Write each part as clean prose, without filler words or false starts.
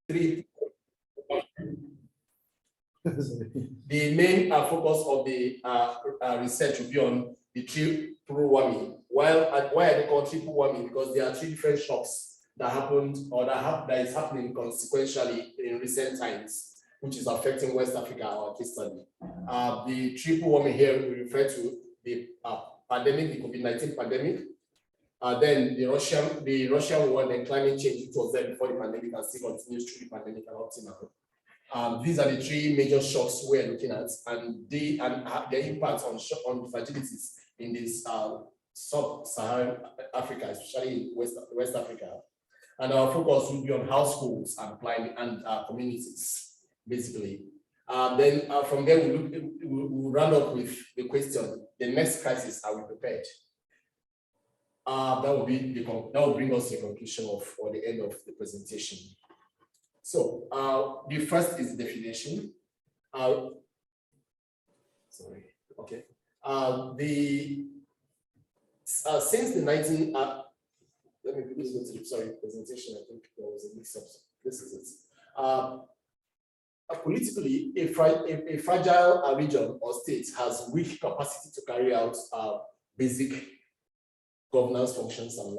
three. The main focus of the research will be on the triple whammy. Why are they called triple whammy? Because there are three different shocks that happened or that is happening consequentially in recent times, which is affecting West Africa, our case study. The triple whammy here we refer to the pandemic, the COVID-19 pandemic, then the Russian war, then climate change, which was there before the pandemic and still continues through the pandemic and up to now. These are the three major shocks we're looking at, and their impact on fragilities in this sub-Saharan Africa, especially in West Africa. And our focus will be on households and communities, basically. Then from there, we'll round up with the question: the next crisis, are we prepared? That will bring us to the conclusion or the end of the presentation. So the first is definition. Sorry. Okay. Since the 19 let me please go to the presentation. I think there was a mix-up. This is it. Politically, a fragile region or state has weak capacity to carry out basic governance functions and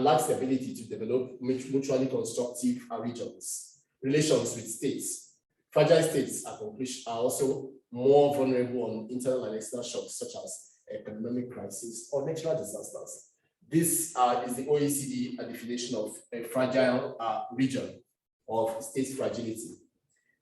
lacks the ability to develop mutually constructive relations with states. Fragile states are also more vulnerable on internal and external shocks such as economic crisis or natural disasters. This is the OECD definition of a fragile region of state fragility.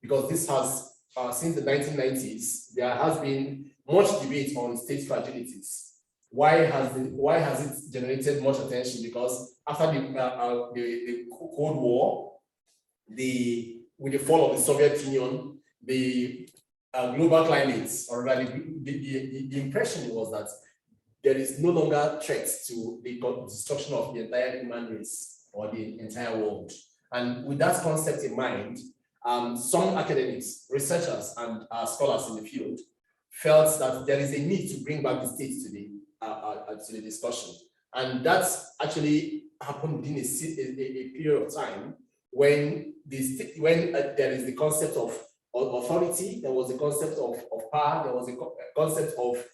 Because this has, since the 1990s, there has been much debate on state fragilities. Why has it generated much attention? Because after the Cold War, with the fall of the Soviet Union, the global climate, or rather the impression was that there is no longer threat to the destruction of the entire human race or the entire world. And with that concept in mind, some academics, researchers, and scholars in the field felt that there is a need to bring back the state to the discussion. And that's actually happened within a period of time when there is the concept of authority, there was a concept of power, there was a concept of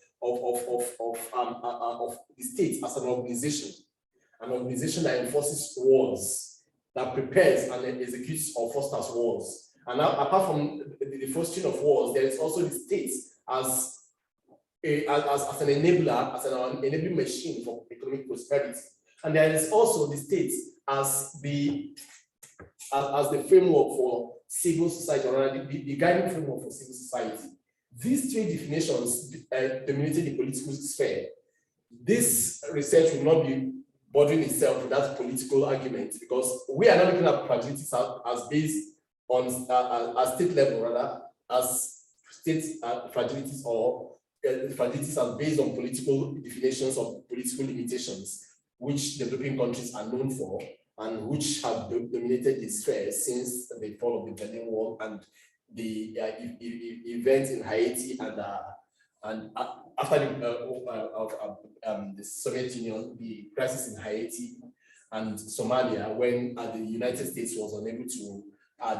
the state as an organization that enforces wars, that prepares and then executes or fosters wars. And now, apart from the fostering of wars, there is also the state as an enabler, as an enabling machine for economic prosperity. And there is also the state as the framework for civil society, or the guiding framework for civil society. These three definitions dominated the political sphere. This research will not be bothering itself with that political argument, because we are not looking at fragilities as based on a state level, rather as state fragilities, or fragilities as based on political definitions of political limitations, which developing countries are known for and which have dominated the sphere since the fall of the Berlin Wall and the events in Haiti and after the Soviet Union, the crisis in Haiti and Somalia, when the United States was unable to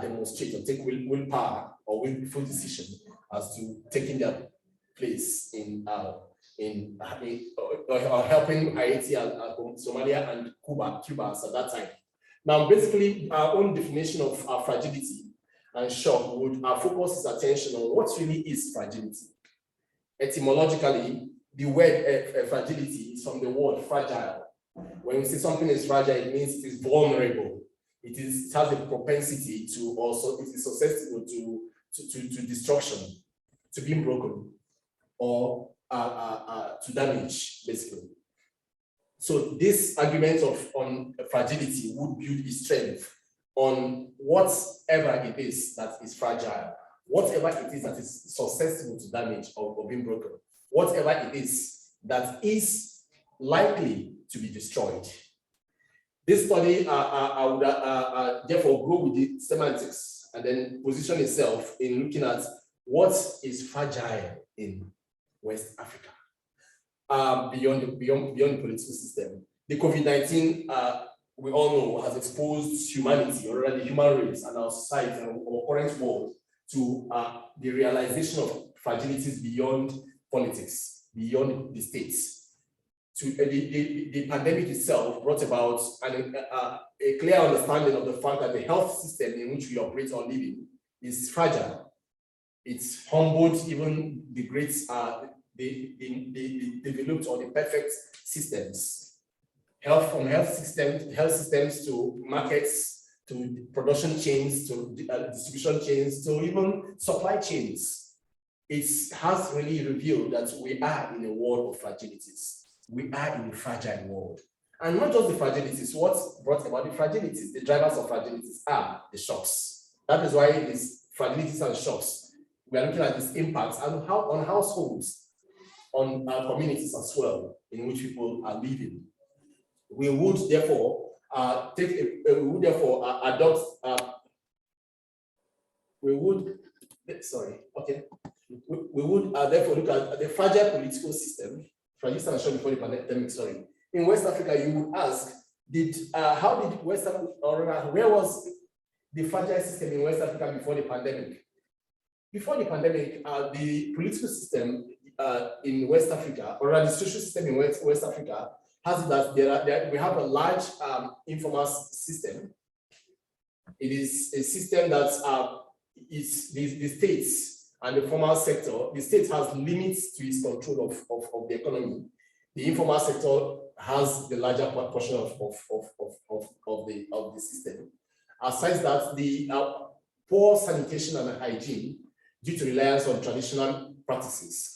demonstrate or take willpower or willful decision as to taking their place in helping Haiti and Somalia and Cuba at that time. Now, basically, our own definition of fragility and shock would focus its attention on what really is fragility. Etymologically, the word fragility is from the word fragile. When we say something is fragile, it means it is vulnerable. It has a propensity to also, it is susceptible to destruction, to being broken, or to damage, basically. So this argument on fragility would build its strength on whatever it is that is fragile, whatever it is that is susceptible to damage or being broken, whatever it is that is likely to be destroyed. This study I would therefore go with the semantics and then position itself in looking at what is fragile in West Africa, beyond the political system. The COVID-19 we all know has exposed humanity, or rather the human race and our society and our current world to the realization of fragilities beyond politics, beyond the states. To the pandemic itself brought about a clear understanding of the fact that the health system in which we operate or live in is fragile. It's humbled even the great, the developed or the perfect systems. From health systems to markets, to production chains, to distribution chains, to even supply chains. It has really revealed that we are in a world of fragilities. We are in a fragile world. And not just the fragilities, what brought about the fragilities? The drivers of fragilities are the shocks. That is why these fragilities and shocks, we are looking at this impact and how on households, on our communities as well, in which people are living. We would therefore we would therefore look at the fragile political system, before the pandemic, in West Africa. You would ask, where was the fragile system in West Africa before the pandemic? Before the pandemic, the political system in West Africa, or the social system in West Africa, has it that we have a large informal system. It is a system that is the states and the formal sector. The state has limits to its control of the economy. The informal sector has the larger portion of the system. Aside that, the poor sanitation and hygiene, due to reliance on traditional practices,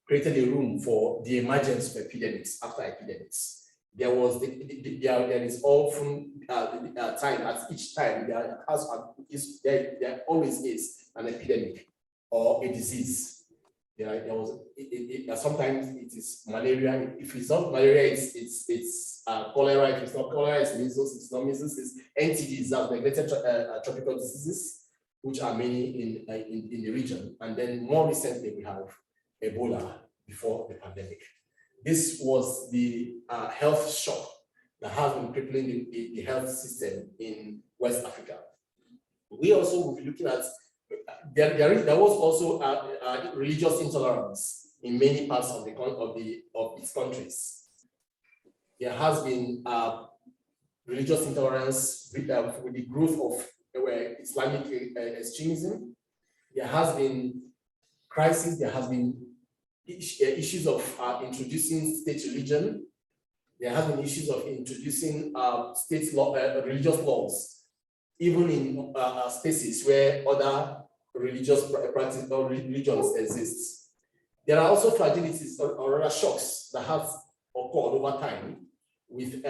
created a room for the emergence of epidemics after epidemics. There is often time at each time there always is an epidemic or a disease. Sometimes it is malaria. If it's not malaria, it's cholera. If it's not cholera, it's measles. If it's not measles, it's NTDs, that's neglected tropical diseases, which are many in the region. And then more recently, we have Ebola before the pandemic. This was the health shock that has been crippling the health system in West Africa. We also will be looking at, there was also religious intolerance in many parts of its countries. There has been religious intolerance with the growth of Islamic extremism. There has been crisis. There has been issues of introducing state religion. There has been issues of introducing state law, religious laws, even in spaces where other religious practices or religions exist. There are also fragilities or rather shocks that have occurred over time with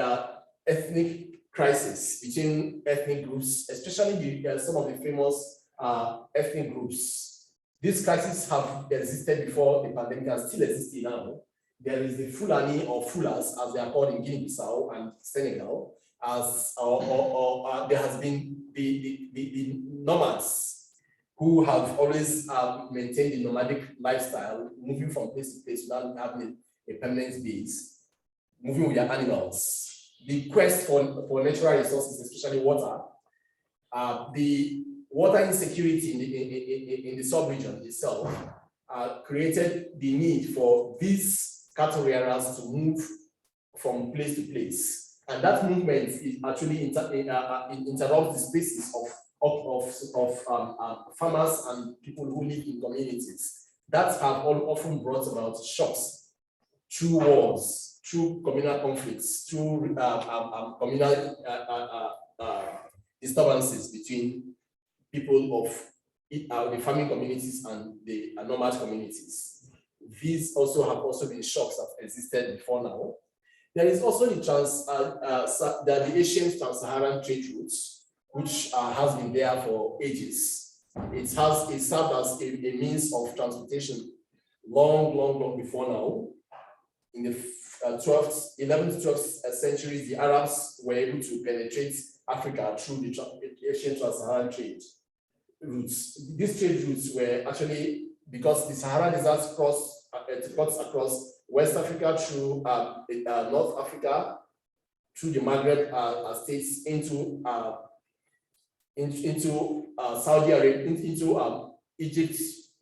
ethnic crisis between ethnic groups, especially some of the famous ethnic groups. These crises have existed before the pandemic and still exist now. There is the Fulani or Fulas, as they are called in Guinea-Bissau and Senegal, there has been the nomads who have always maintained the nomadic lifestyle, moving from place to place without having a permanent base, moving with their animals. The quest for natural resources, especially water, the water insecurity in the sub-region itself created the need for these cattle rearers to move from place to place. And that movement is actually interrupts the spaces of farmers and people who live in communities. That have often brought about shocks through wars, through communal conflicts, through communal disturbances between people of the farming communities and the nomad communities. These also have been shocks that existed before now. There is also the Asian trans-Saharan trade routes, which has been there for ages. It served as a means of transportation long before now. In the 11th to 12th centuries, the Arabs were able to penetrate Africa through the Asian trans-Saharan trade routes. These trade routes were actually, because the Sahara Desert cuts across West Africa through North Africa, through the Maghreb states into Saudi Arabia, into Egypt,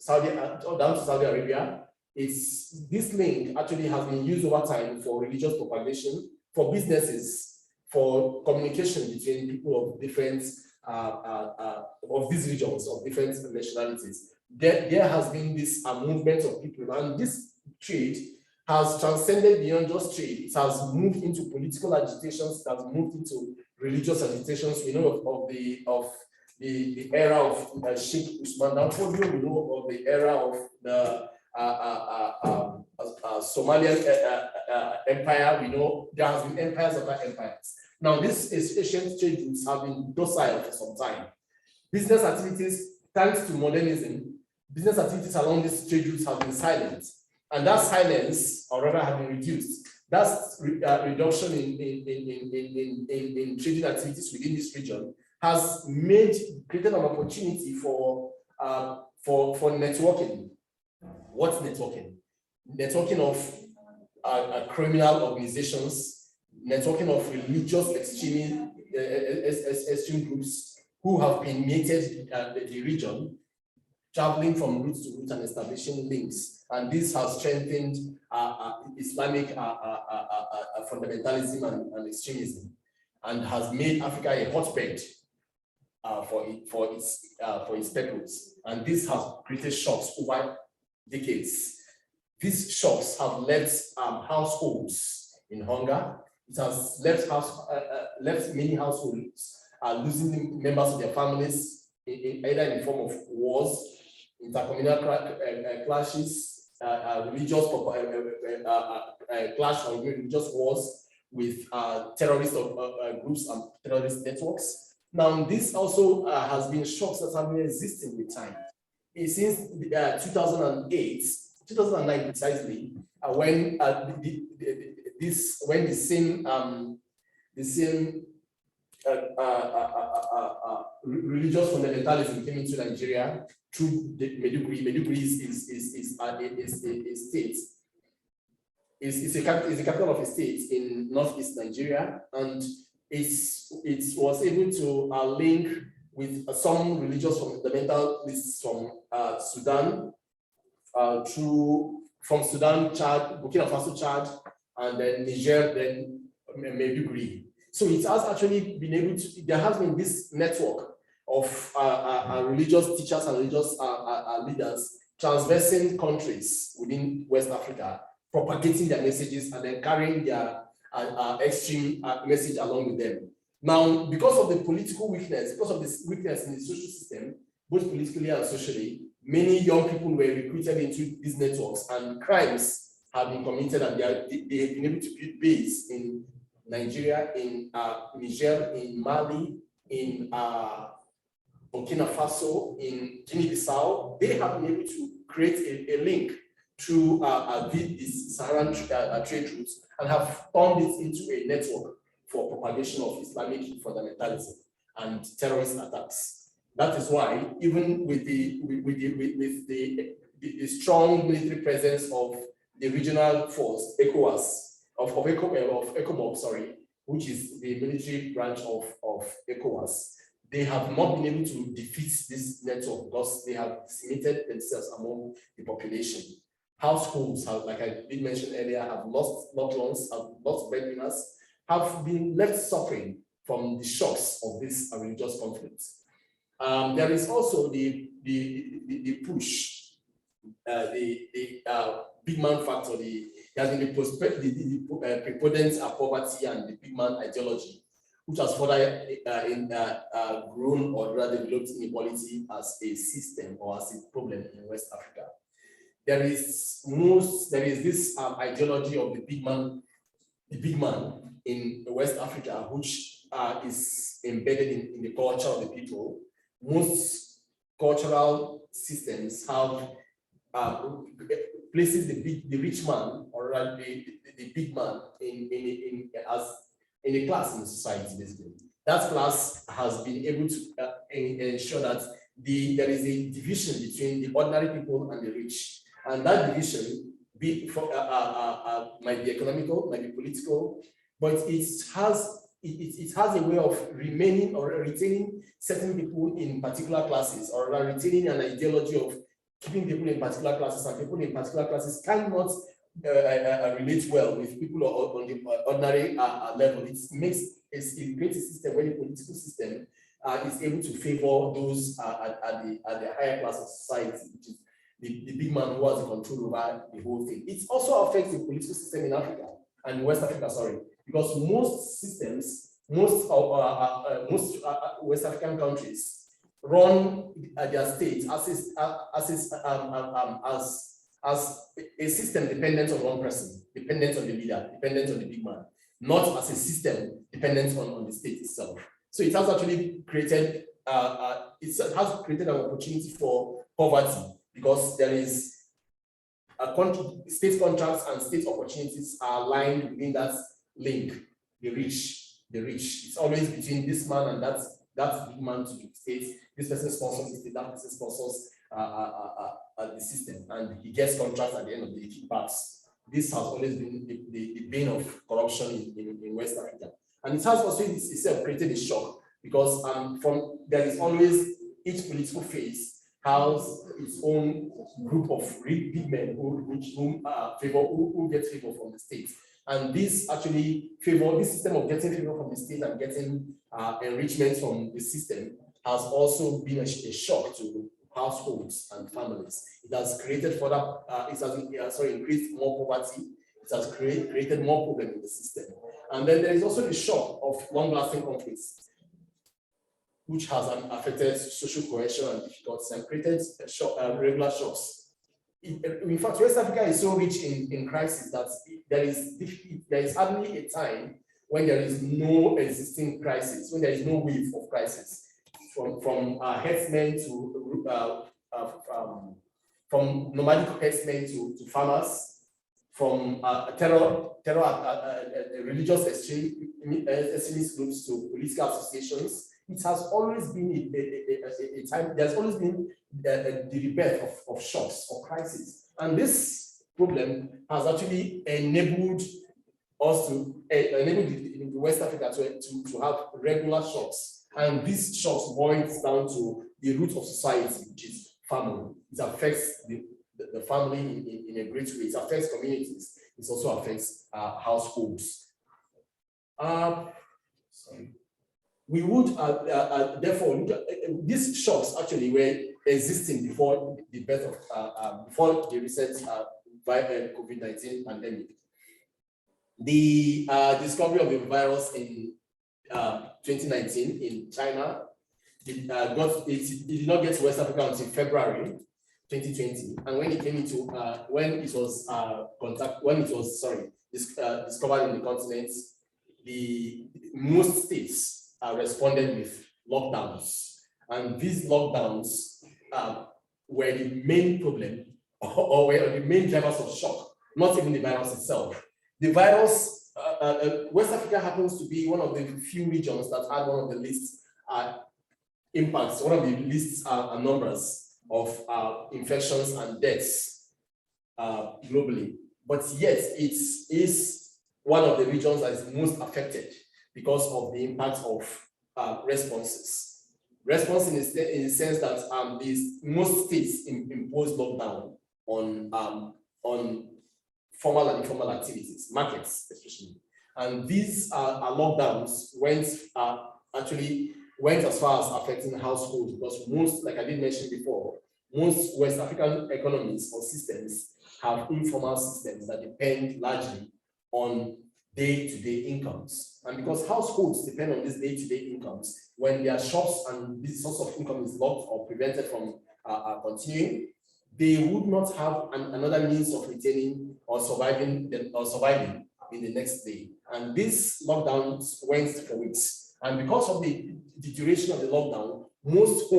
down to Saudi Arabia. This link actually has been used over time for religious propagation, for businesses, for communication between people of different of these regions, of different nationalities. There has been this movement of people, and this trade has transcended beyond just trade. It has moved into political agitations, it has moved into religious agitations. We know of the era of Sheikh Usman Danfodio. We know of the era of the Somalian empire. We know there has been empires after empires. Now, these ancient trade routes have been docile for some time. Business activities, thanks to modernism, business activities along these trade routes have been silent. And that silence, or rather, have been reduced. That reduction in trading activities within this region has created an opportunity for networking. What's networking? Networking of criminal organizations, networking of religious extreme groups who have permeated the region, traveling from route to route and establishing links. And this has strengthened Islamic fundamentalism and extremism, and has made Africa a hotbed for its purpose. And this has created shocks over decades. These shocks have left households in hunger. It has left many households losing members of their families, either in the form of wars, intercommunal clashes, religious clash or religious wars with terrorist groups and terrorist networks. Now, this also has been shocks that have been existing with time. Since 2009 precisely, when the same religious fundamentalism came into Nigeria through Maiduguri. Maiduguri is a capital of a state in northeast Nigeria, and it was able to link with some religious fundamentalists from Sudan, from Sudan, Chad, Burkina Faso, Chad, and then Niger, then Maiduguri. So it has actually been able to, there has been this network of religious teachers and religious leaders traversing countries within West Africa, propagating their messages and then carrying their extreme message along with them. Now, because of the political weakness, because of this weakness in the social system, both politically and socially, many young people were recruited into these networks, and crimes have been committed, and they have been able to build base in Nigeria, in Niger, in Mali, in Burkina Faso, in Guinea-Bissau. They have been able to create a link through these Saharan trade routes and have turned it into a network for propagation of Islamic fundamentalism and terrorist attacks. That is why, even with the strong military presence of the regional force, ECOWAS, of ECOMOG, sorry, which is the military branch of ECOWAS, they have not been able to defeat this network because they have disseminated themselves among the population. Households have, like I did mention earlier, have lost loved ones, have lost breadwinners, have been left suffering from the shocks of this religious conflict. There is also the push, the big man factor, there has been the preponderance of poverty and the big man ideology, which has further grown or rather developed inequality as a system or as a problem in West Africa. There is this ideology of the big man in West Africa, which is embedded in the culture of the people. Most cultural systems have places the rich man or the big man in a class in society, basically. That class has been able to ensure that there is a division between the ordinary people and the rich. And that division might be economical, might be political, but it has a way of remaining or retaining certain people in particular classes, or retaining an ideology of keeping people in particular classes, and people in particular classes cannot relate well with people on the ordinary level. It creates a system where the political system is able to favor those at the higher class of society, which is the big man who has the control over the whole thing. It also affects the political system in Africa and West Africa, sorry, because most systems, most West African countries run their states as a system dependent on one person, dependent on the leader, dependent on the big man, not as a system dependent on the state itself. So it has actually created an opportunity for poverty, because there is state contracts and state opportunities are aligned within that link. The rich. It's always between this man and that big man to the state. This person sponsors the state, that person sponsors the system, and he gets contracts at the end of the kickbacks. This has always been the bane of corruption in West Africa. And it has also itself created a shock, because there is always, each political phase has its own group of big men who get favor from the state. And this actually this system of getting favor from the state and getting enrichment from the system has also been a shock to households and families. It has created increased more poverty. It has created more problems in the system. And then there is also the shock of long-lasting conflicts, which has affected social cohesion and difficulties and created regular shocks. In fact, West Africa is so rich in crisis that there is hardly a time when there is no existing crisis, when there is no wave of crisis, from herdsmen to from nomadic herdsmen to farmers, from religious extremist groups to political associations. It has always been a time, there's always been the rebirth of shocks, of crises. And this problem has actually enabled us to, in West Africa to have regular shocks. And these shocks boils down to the root of society, which is family. It affects the family in a great way. It affects communities. It also affects households. We would therefore look at these shocks actually were existing before the birth of before the recent COVID-19 pandemic. The discovery of the virus in 2019 in China did not get to West Africa until February 2020, and when it came into discovered in the continent, most states responded with lockdowns, and these lockdowns were the main problem, or were the main drivers of shock, not even the virus itself. The virus, West Africa happens to be one of the few regions that had one of the least impacts, one of the least numbers of infections and deaths globally. But yet it is one of the regions that is most affected because of the impact of responses. Response in the sense that most states impose lockdown on formal and informal activities, markets especially. And these lockdowns went as far as affecting households, because most, like I did mention before, most West African economies or systems have informal systems that depend largely on day-to-day incomes. And because households depend on these day-to-day incomes, when their shops and this source of income is locked or prevented from continuing, they would not have another means of retaining or surviving in the next day. And these lockdowns went for weeks. And because of the duration of the lockdown, most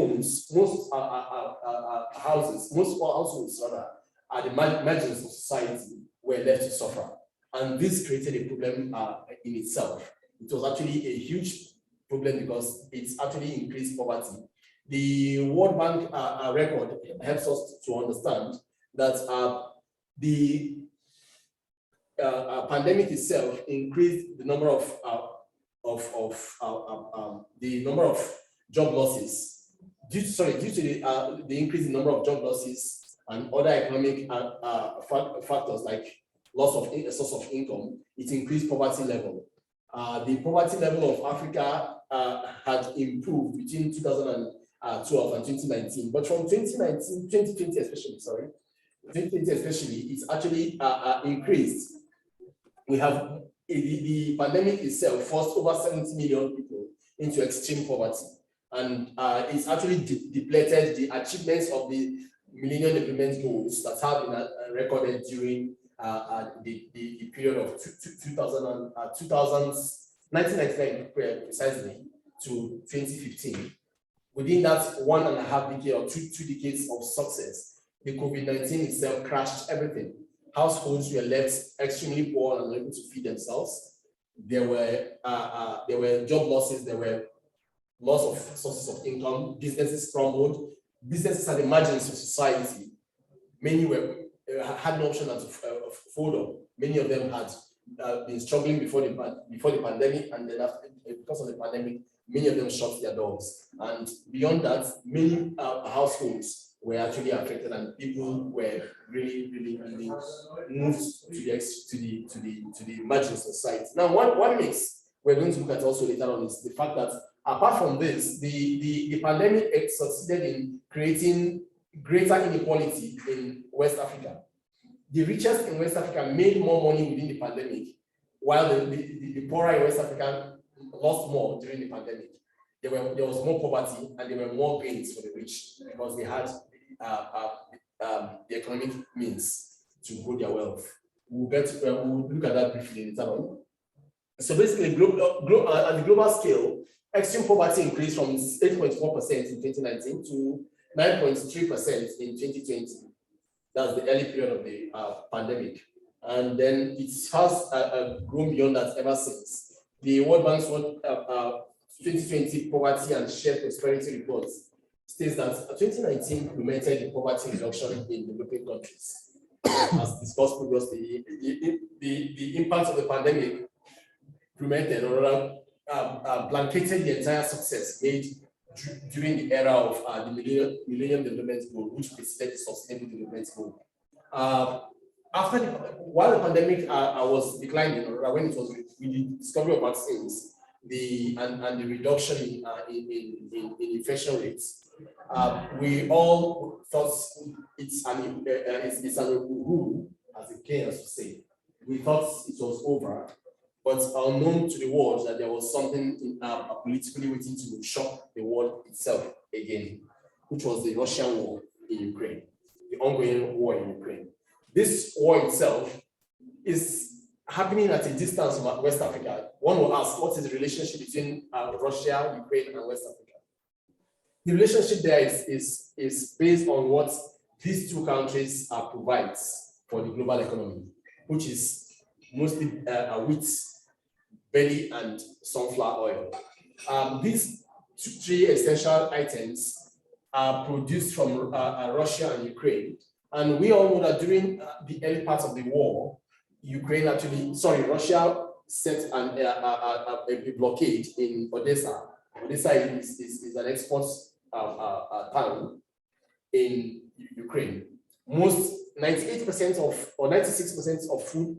households at the margins of society were left to suffer. And this created a problem in itself. It was actually a huge problem because it's actually increased poverty. The World Bank record helps us to understand that the pandemic itself increased the number of job losses due to the increase in number of job losses and other economic factors like loss of source of income. It increased poverty level. The poverty level of Africa had improved between 2012 and 2019, but from 2020 especially, it's actually increased. We have the pandemic itself forced over 70 million people into extreme poverty, and it's actually depleted the achievements of the Millennium Development Goals that have been recorded during the period of 1999 precisely to 2015. Within that 1.5 decade or two decades of success, the COVID-19 itself crashed everything. Households were left extremely poor and unable to feed themselves. There were job losses, there were loss of sources of income, businesses crumbled, businesses had emergence of society. Many had no option to fold up. Many of them had been struggling before the pandemic, and then because of the pandemic, many of them shut their doors. And beyond that, many households were actually affected, and people were really moved to the emerging society. Now, one mix we're going to look at also later on is the fact that apart from this, the pandemic succeeded in creating greater inequality in West Africa. The richest in West Africa made more money within the pandemic, while the poorer in West Africa lost more during the pandemic. There was more poverty and there were more gains for the rich because they had the economic means to grow their wealth. We'll look at that briefly later on. So basically, at the global scale, extreme poverty increased from 8.4% in 2019 to 9.3% in 2020. That's the early period of the pandemic. And then it has grown beyond that ever since. The World Bank's 2020 Poverty and Shared Prosperity Report states that 2019 implemented the poverty reduction in developing countries. As discussed previously, the impact of the pandemic implemented or rather blanketed the entire success made during the era of the Millennium Development Goal, which preceded the Sustainable Development Goal. While the pandemic was declining, or when it was with the discovery of vaccines, and the reduction in infection rates, we all thought it's an rule, as the Kenyans would say. We thought it was over, but unknown to the world that there was something politically waiting to shock the world itself again, which was the Russian war in Ukraine, the ongoing war in Ukraine. This war itself is happening at a distance from West Africa. One will ask, what is the relationship between Russia, Ukraine, and West Africa? The relationship there is based on what these two countries provide for the global economy, which is mostly wheat, barley, and sunflower oil. These three essential items are produced from Russia and Ukraine. And we all know that during the early part of the war, Russia set a blockade in Odessa. Odessa is an export town in Ukraine. Most 98% or 96% of food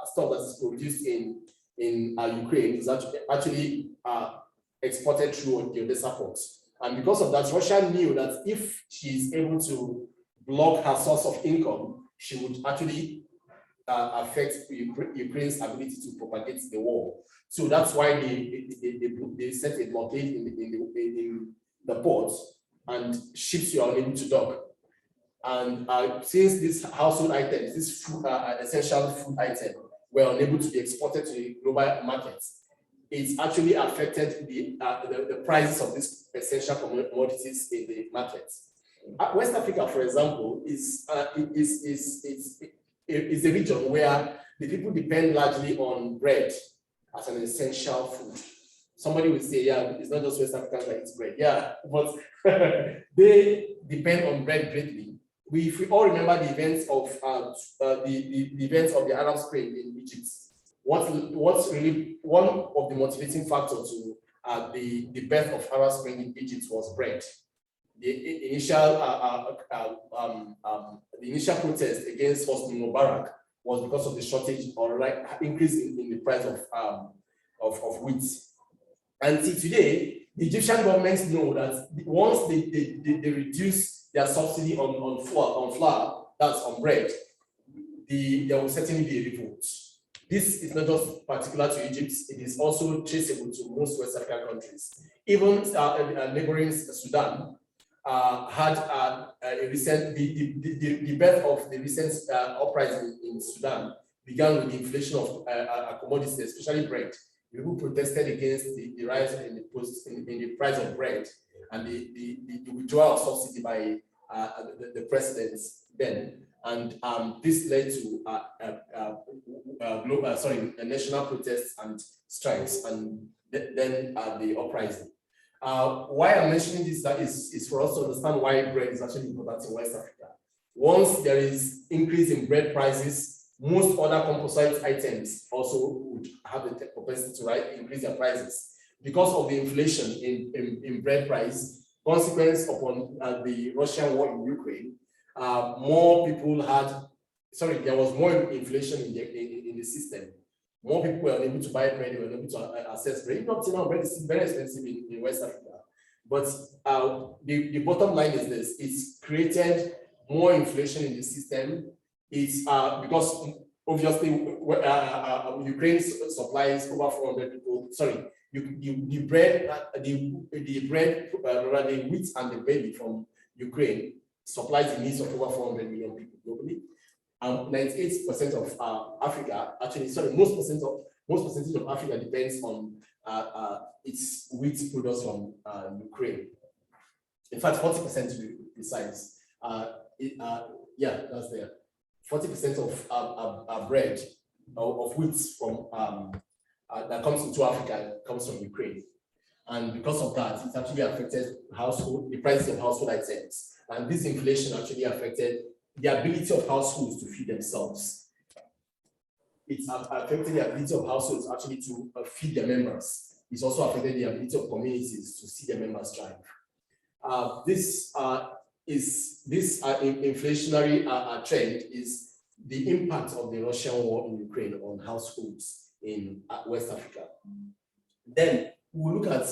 stuff that is produced in Ukraine is actually exported through the Odessa port. And because of that, Russia knew that if she is able to block her source of income, she would actually affect Ukraine's ability to propagate the war. So that's why they set a blockade in the ports, and ships were unable to dock. And since these household items, this food, essential food item, were unable to be exported to the global markets, it's actually affected the prices of these essential commodities in the markets. West Africa, for example, is a region where the people depend largely on bread as an essential food. Somebody would say, yeah, it's not just West Africans that eat bread. Yeah, but they depend on bread greatly. if we all remember the events of the events of the Arab Spring in Egypt, what's really one of the motivating factors to the birth of Arab Spring in Egypt was bread. The initial protest against Hosni Mubarak was because of the shortage or increase in the price of wheat. Until today, the Egyptian government know that once they reduce their subsidy on flour, that's on bread, there will certainly be a revolt. This is not just particular to Egypt, it is also traceable to most West African countries. Even neighboring Sudan had a recent, the birth of the recent uprising in Sudan began with the inflation of commodities, especially bread. People protested against the rise in the price of bread and the withdrawal of subsidy by the president then. And this led to national protests and strikes, and then the uprising. Why I'm mentioning this is for us to understand why bread is actually important in West Africa. Once there is increase in bread prices, most other composite items also would have the propensity to increase their prices. Because of the inflation in bread price, consequence upon the Russian war in Ukraine, there was more inflation in the system. More people were unable to buy bread, they were unable to access bread. Not now, bread is very expensive in West Africa. But the bottom line is this: it's created more inflation in the system. It's because obviously Ukraine supplies over 400 people. Sorry, the wheat and the barley from Ukraine supplies the needs of over 400 million people globally. 98% of Africa, most percentage of Africa depends on its wheat products from Ukraine. In fact, 40% to be precise. That's there. 40% of bread of wheat from that comes into Africa comes from Ukraine, and because of that, it's actually affected the prices of household items, and this inflation actually affected the ability of households to feed themselves. It's affected the ability of households actually to feed their members. It's also affected the ability of communities to see their members thrive. This inflationary trend is the impact of the Russian war in Ukraine on households in West Africa. Then we'll look at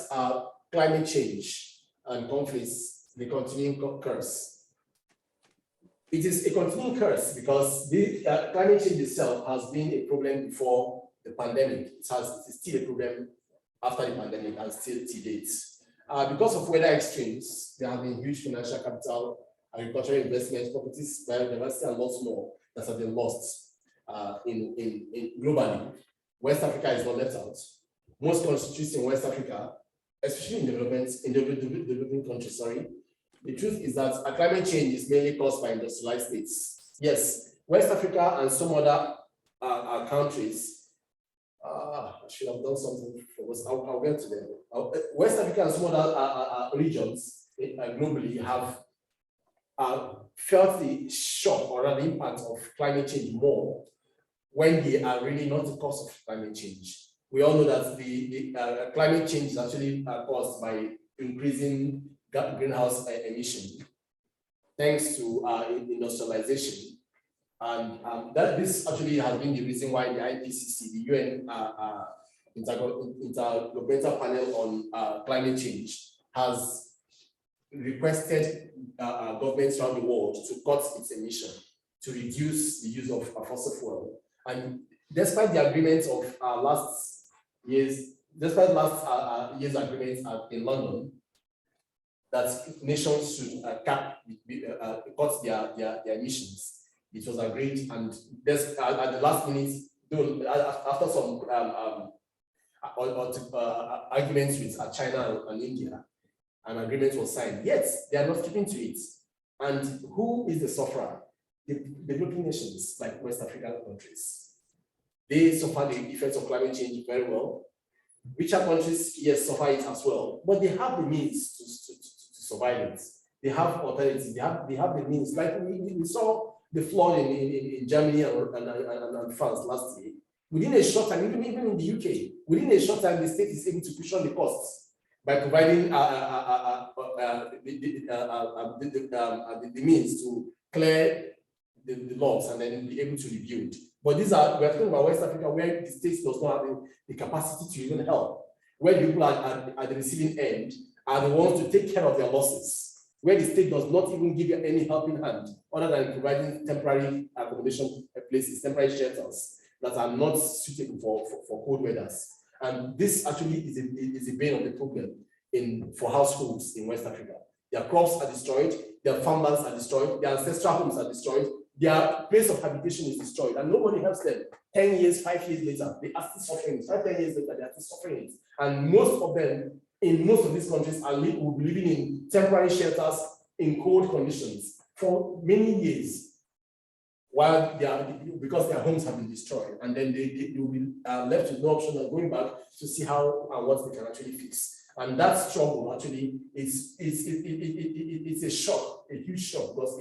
climate change and conflicts, the continuing curse. It is a continuing curse because the climate change itself has been a problem before the pandemic. It is still a problem after the pandemic and still to date. Because of weather extremes, there have been huge financial capital, agricultural investments, properties, biodiversity, and lots more that have been lost globally. West Africa is not left out. Most countries in West Africa, especially in developing countries, the truth is that climate change is mainly caused by industrialized states. Yes, West Africa and some other countries, I should have done something for us. I'll get to them. West Africa and some other regions globally have felt the shock or the impact of climate change more when they are really not the cause of climate change. We all know that the climate change is actually caused by increasing greenhouse emission thanks to industrialization. And this actually has been the reason why the IPCC, the UN Intergovernmental Panel on Climate Change, has requested governments around the world to cut its emission, to reduce the use of fossil fuel. And despite the agreements of last year's agreements in London, that nations should cut their emissions, it was agreed, and at the last minute, after some arguments with China and India, an agreement was signed. Yet they are not keeping to it. And who is the sufferer? The developing nations like West African countries. They suffer the effects of climate change very well. Richer countries, yes, suffer it as well, but they have the means to survive it. they have authorities, they have the means. Like we saw the flood in Germany and France last year. Within a short time, even in the UK, within a short time, the state is able to cushion the costs by providing the means to clear the logs and then be able to rebuild. But we're talking about West Africa, where the state does not have the capacity to even help, where the people at the receiving end are the ones to take care of their losses, where the state does not even give you any helping hand other than providing temporary accommodation places, temporary shelters that are not suitable for cold weathers. And this actually is a bane of the problem for households in West Africa. Their crops are destroyed, their farmlands are destroyed, their ancestral homes are destroyed, their place of habitation is destroyed, and nobody helps them. 10 years, 5 years later, they are still suffering it. 5, 10 years later, they are still suffering it. And most of them, in most of these countries, will be living in temporary shelters in cold conditions for many years, while because their homes have been destroyed, and then they will be left with no option of going back to see how and what they can actually fix. And that struggle actually it's a shock, a huge shock, because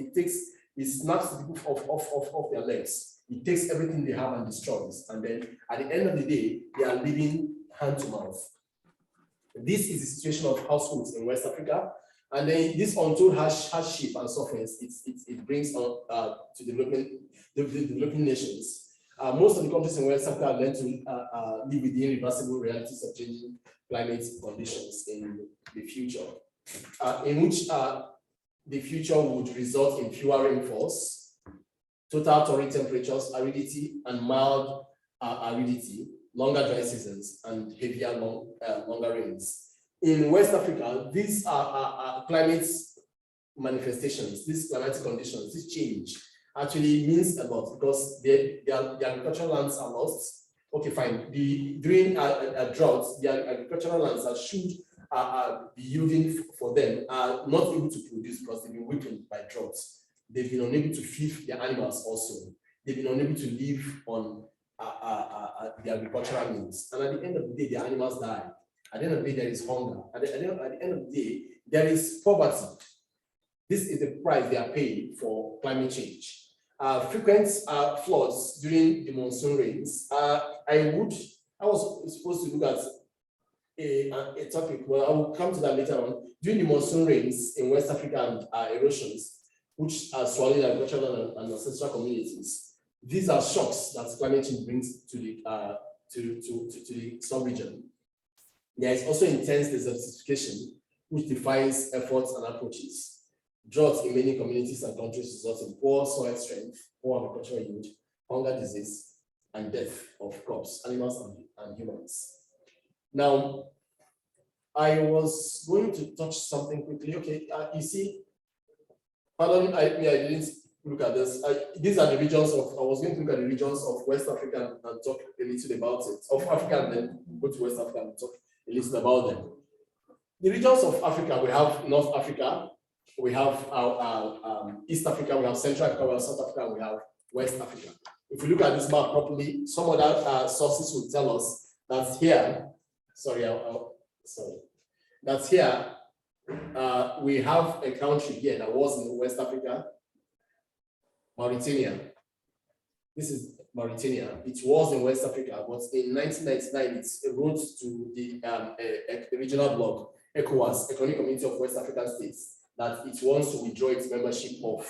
it snaps the people off their legs. It takes everything they have and destroys, and then at the end of the day, they are living hand to mouth. This is the situation of households in West Africa. And then this untold hardship and suffering, it brings on to the developing nations. Most of the countries in West Africa are meant to live with the irreversible realities of changing climate conditions in the future, in which the future would result in fewer rainfalls, total torrid temperatures, aridity, and mild aridity, longer dry seasons, and heavier, longer rains. In West Africa, these are climate manifestations, these climatic conditions, this change actually means a lot, because the agricultural lands are lost. Okay, fine. During a drought, the agricultural lands that should be yielding for them are not able to produce because they've been weakened by droughts. They've been unable to feed their animals also. They've been unable to live on the agricultural means. And at the end of the day, the animals die. At the end of the day, there is hunger. At the end of the day, there is poverty. This is the price they are paying for climate change. Frequent floods during the monsoon rains. I was supposed to look at a topic, well, I will come to that later on. During the monsoon rains in West Africa and erosions, which are swallowing agricultural and ancestral communities, these are shocks that climate change brings to the sub-region. There is also intense desertification, which defines efforts and approaches. Droughts in many communities and countries result in poor soil strength, poor agricultural yield, hunger, disease, and death of crops, animals, and humans. Now, I was going to touch something quickly. Okay, you see, pardon, I didn't look at this. These are the regions of, I was going to look at the regions of West Africa and talk a little about it, of Africa, and then go to West Africa and talk a little about them. The regions of Africa, we have North Africa, we have East Africa, we have Central Africa, we have South Africa, and we have West Africa. If we look at this map properly, some other sources will tell us that here, that here we have a country here that was in West Africa, Mauritania. This is Mauritania. It was in West Africa, but in 1999, it rose to the regional bloc, ECOWAS, Economic Community of West African States, that it wants to withdraw its membership of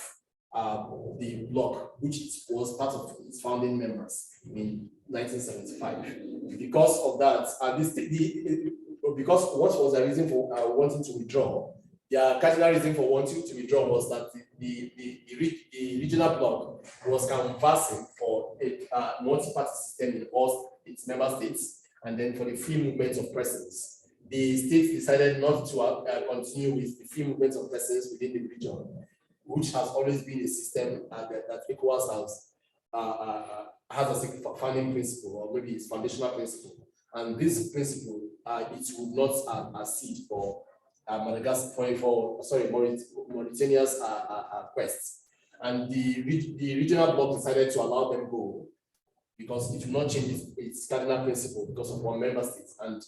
the bloc, which was part of its founding members in 1975. Because of that, because what was the reason for wanting to withdraw? The cardinal reason for wanting to withdraw was that the regional bloc was canvassing for a multi-party system in all its member states, and then for the free movement of persons. The states decided not to continue with the free movement of persons within the region, which has always been a system that ECOWAS has as a founding principle, or maybe its foundational principle. And this principle, it would not accede for Mauritania's quests. And the regional bloc decided to allow them go because it will not change its cardinal principle because of one member state. And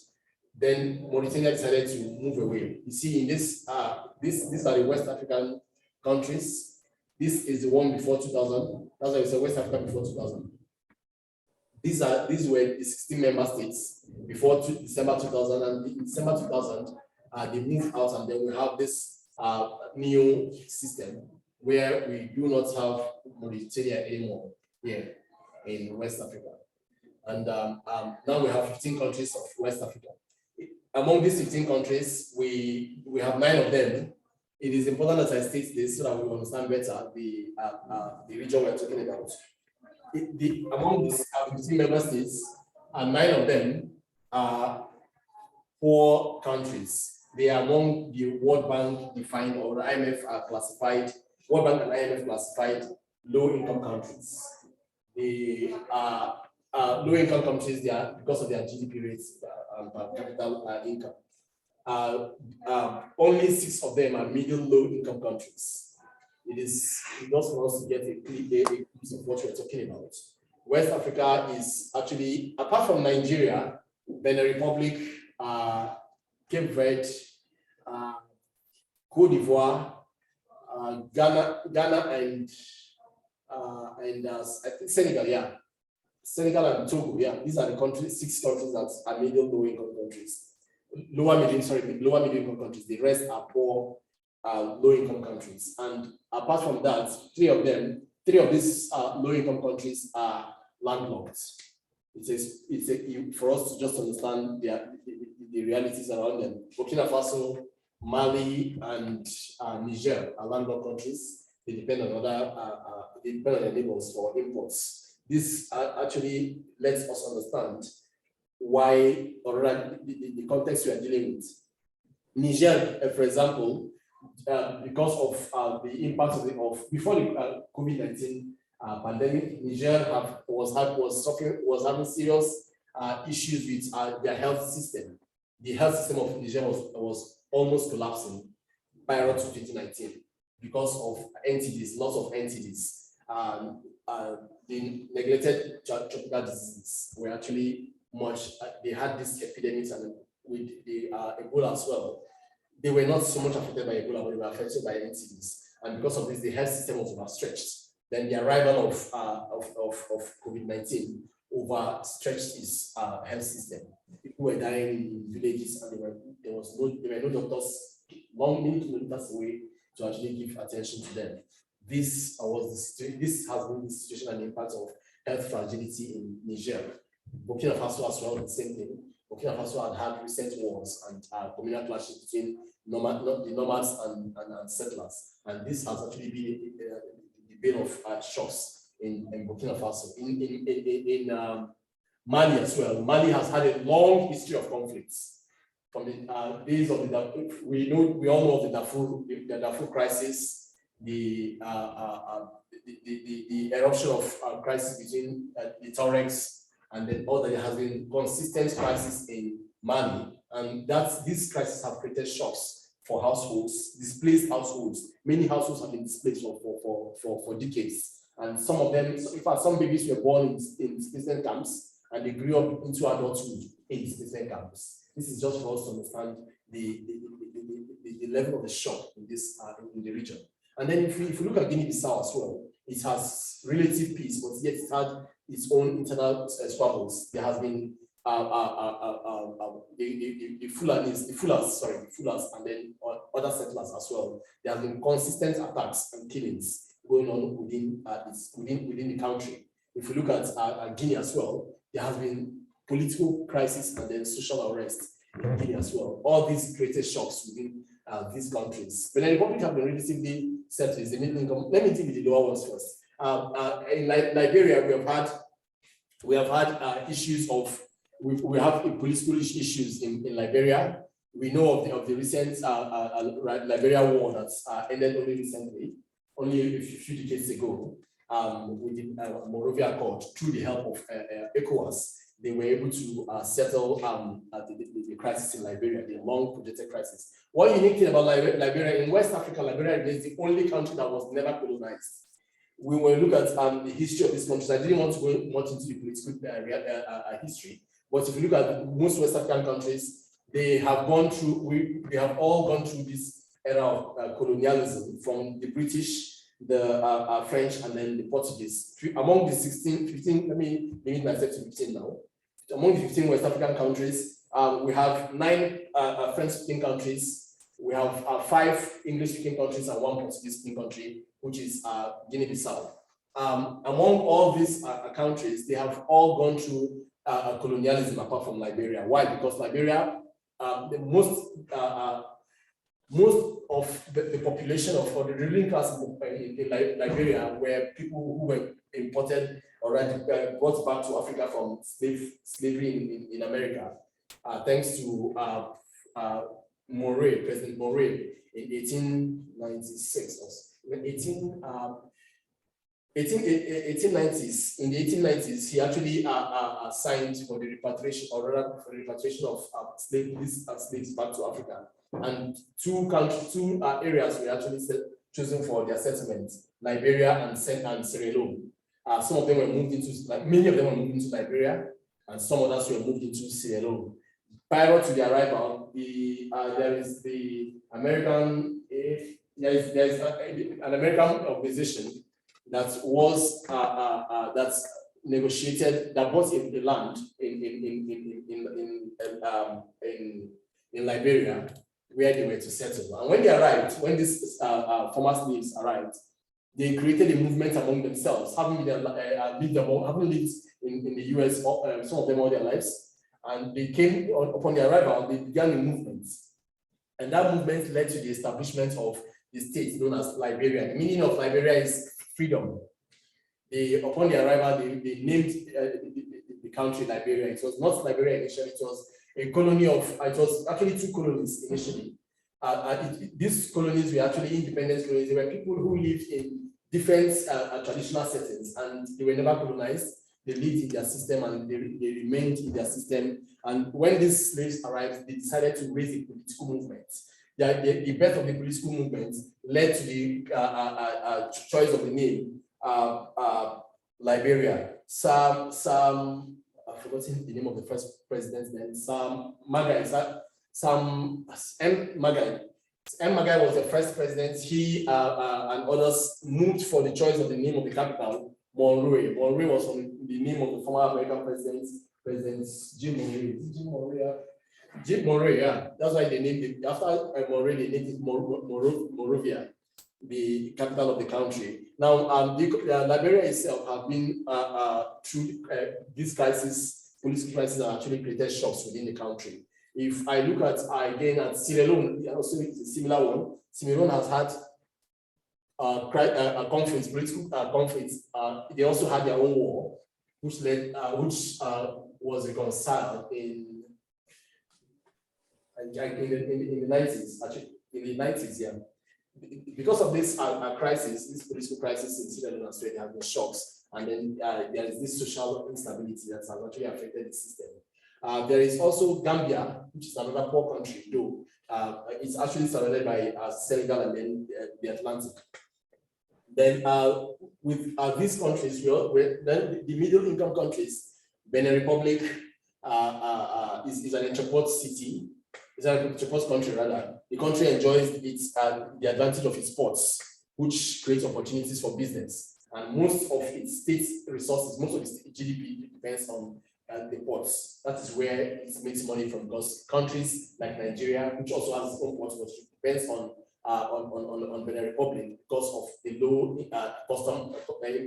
Then Mauritania decided to move away. You see, in these are the West African countries. This is the one before 2000. That's why it's a West Africa before 2000. These were the 16 member states before December 2000, and in December 2000, they moved out, and then we have this new system where we do not have Mauritania anymore here in West Africa. And now we have 15 countries of West Africa. Among these 15 countries, we have 9 of them. It is important that I state this so that we understand better the region we're talking about. Among these 15 member states, 9 of them are poor countries. They are among the World Bank defined or IMF classified, World Bank and IMF classified low-income countries. They are low-income countries. They are because of their GDP rates and capital income. Only 6 of them are middle low-income countries. It is just for us to get a piece of what we're talking about. West Africa is actually, apart from Nigeria, Benin Republic, Cape Verde, Cote d'Ivoire, Ghana, and I think Senegal, yeah. Senegal and Togo, yeah. These are the countries, 6 countries that are middle low-income countries. Lower middle income countries. The rest are poor, low-income countries. And apart from that, 3 of these low-income countries are landlocked. For us to just understand the realities around them. Burkina Faso, Mali, and Niger are landlocked countries. They depend on their neighbors for imports. This actually lets us understand why, or the context we are dealing with. Niger, for example, because of the impact of before the COVID-19 pandemic, Niger was having serious issues with their health system. The health system of Niger was almost collapsing prior to 2019 because of lots of entities. The neglected tropical diseases were actually much. They had these epidemics, and with the Ebola as well. They were not so much affected by Ebola, but they were affected by entities. And because of this, the health system was overstretched. Then the arrival of COVID-19 overstretched its health system. People were dying in villages, and there were no doctors many kilometers away to actually give attention to them. This has been the situation and impact of health fragility in Niger. Burkina Faso as well, the same thing. Burkina Faso had recent wars and communal clashes between the nomads and settlers. And this has actually been the bane of shocks in Burkina Faso. In Mali as well. Mali has had a long history of conflicts. From the days of we all know of the Darfur crisis, the eruption of crisis between the Tuaregs, and then there has been consistent crisis in Mali, and these crises have created shocks for households, displaced households. Many households have been displaced for decades, and some of them, in fact, some babies were born in displacement camps, and they grew up into adulthood in displacement camps. This is just for us to understand the level of the shock in the region. And then if you look at Guinea-Bissau as well, it has relative peace, but yet it had its own internal struggles. There has been the Fulas, and then other settlers as well. There have been consistent attacks and killings going on within the country. If you look at Guinea as well, there has been political crisis and then social unrest in Guinea as well. All these created shocks within these countries. But the Republic have been relatively settled. Is the middle income. Let me deal with the lower ones first. In Liberia, we have had issues of we have political issues in Liberia. We know of the recent Liberia war that ended only recently, only a few decades ago, with the Monrovia Accord. Through the help of ECOWAS, they were able to settle the crisis in Liberia, the long projected crisis. One unique thing about Liberia, in West Africa, Liberia is the only country that was never colonized. We will look at the history of this country. I didn't want to go much into the political history, but if you look at most West African countries, they have gone through, they have all gone through this era of colonialism from the British, the French, and then the Portuguese. Among the 15, let me limit myself to 15 now. Among the 15 West African countries, we have 9 French-speaking countries, we have 5 English-speaking countries, and 1 Portuguese-speaking country, which is Guinea-Bissau. Among all these countries, they have all gone through colonialism apart from Liberia. Why? Because Liberia, most of the population or the ruling class in Liberia were people who were imported or brought back to Africa from slavery in America, thanks to President Moray in 1896 or 1890s. In the 1890s, he actually signed for the repatriation, or rather for the repatriation of slaves back to Africa. And two areas were actually chosen for their settlement: Liberia and Sierra Leone. Some of them were moved into, many of them were moved into Liberia, and some others were moved into Sierra Leone. Prior to their arrival, there is an American organization that was that negotiated, that bought a land in Liberia where they were to settle. And when they arrived, when these former slaves arrived, they created a movement among themselves, having lived in the US, some of them all their lives. And they came, upon their arrival, they began a movement. And that movement led to the establishment of the state known as Liberia. The meaning of Liberia is freedom. Upon their arrival, they named the country Liberia. It was not Liberia initially, it was a colony of, it was actually 2 colonies initially. These colonies were actually independent colonies. They were people who lived in different traditional settings, and they were never colonized. They lived in their system and they remained in their system. And when these slaves arrived, they decided to raise a political movement. The birth of the political movement led to the choice of the name, Liberia. I've forgotten the name of the first president then, Sam Magai. M. Magai was the first president. He and others moved for the choice of the name of the capital, Monroe. Monroe was on the name of the former American president, President Jim Monroe. Jim Monroe, yeah. That's why they named it, after Monroe, they named it Monrovia, the capital of the country. Now, Liberia itself have been, through this crisis, political crisis, have actually created shocks within the country. If I look at, again, at Sierra Leone, also it's a similar one. Sierra Leone has had a conflict, political conflict. They also had their own war, which was reconciled in the 90s, actually, in the 90s, yeah. Because of this crisis, this political crisis in Sierra Leone and Australia, there have been shocks, and then there is this social instability that has actually affected the system. There is also Gambia, which is another poor country, though it's actually surrounded by Senegal and then the Atlantic. Then with these countries, then the middle income countries, Benin Republic is an entrepot city. It's an entrepot country rather. The country enjoys the advantage of its ports, which creates opportunities for business. And most of its state resources, most of its GDP depends on the ports. That is where it makes money from, because countries like Nigeria, which also has its own ports, but depends on Benin Republic because of the low custom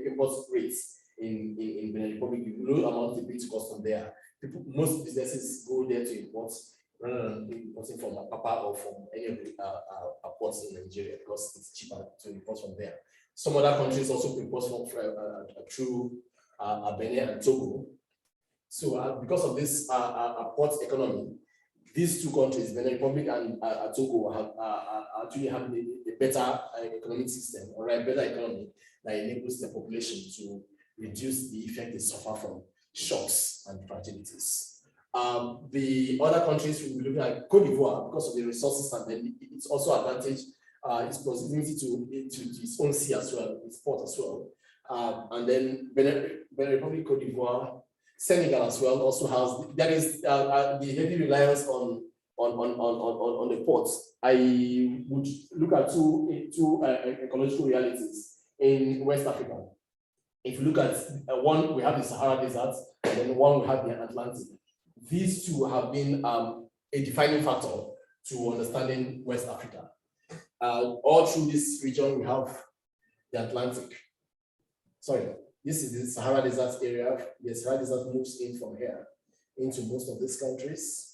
import rates in Benin Republic, the low amount they pay to custom there. Most businesses go there to import rather than importing from Apapa or from any of the ports in Nigeria, because it's cheaper to import from there. Some other countries also import through Benin and Togo. So because of this port economy, these 2 countries, Benin Republic and Togo, actually have a better economic system, or a better economy that enables the population to reduce the effect they suffer from shocks and fragilities. The other countries we will be looking at Côte d'Ivoire, because of the resources, and then it's also advantage its proximity to its own sea as well, its port as well. And then Benin Republic, Côte d'Ivoire, Senegal as well also has, there is the heavy reliance on on the ports, I would look at two ecological realities in West Africa. If you look at one, we have the Sahara Desert, and then one, we have the Atlantic. These two have been a defining factor to understanding West Africa. All through this region, we have the Atlantic. Sorry, this is the Sahara Desert area. The Sahara Desert moves in from here into most of these countries.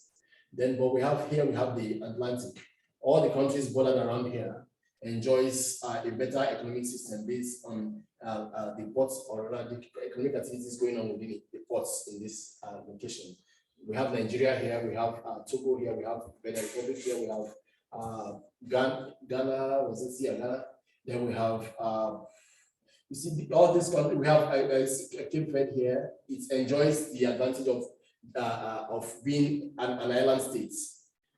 Then what we have here, we have the Atlantic. All the countries bordered around here enjoys a better economic system based on the ports, or rather the economic activities going on within the ports in this location. We have Nigeria here, we have Togo here, we have Benin Republic here, we have Ghana, was it here, Ghana? Then we have, you see, all this country, we have Cape Verde here. It enjoys the advantage of being an island state.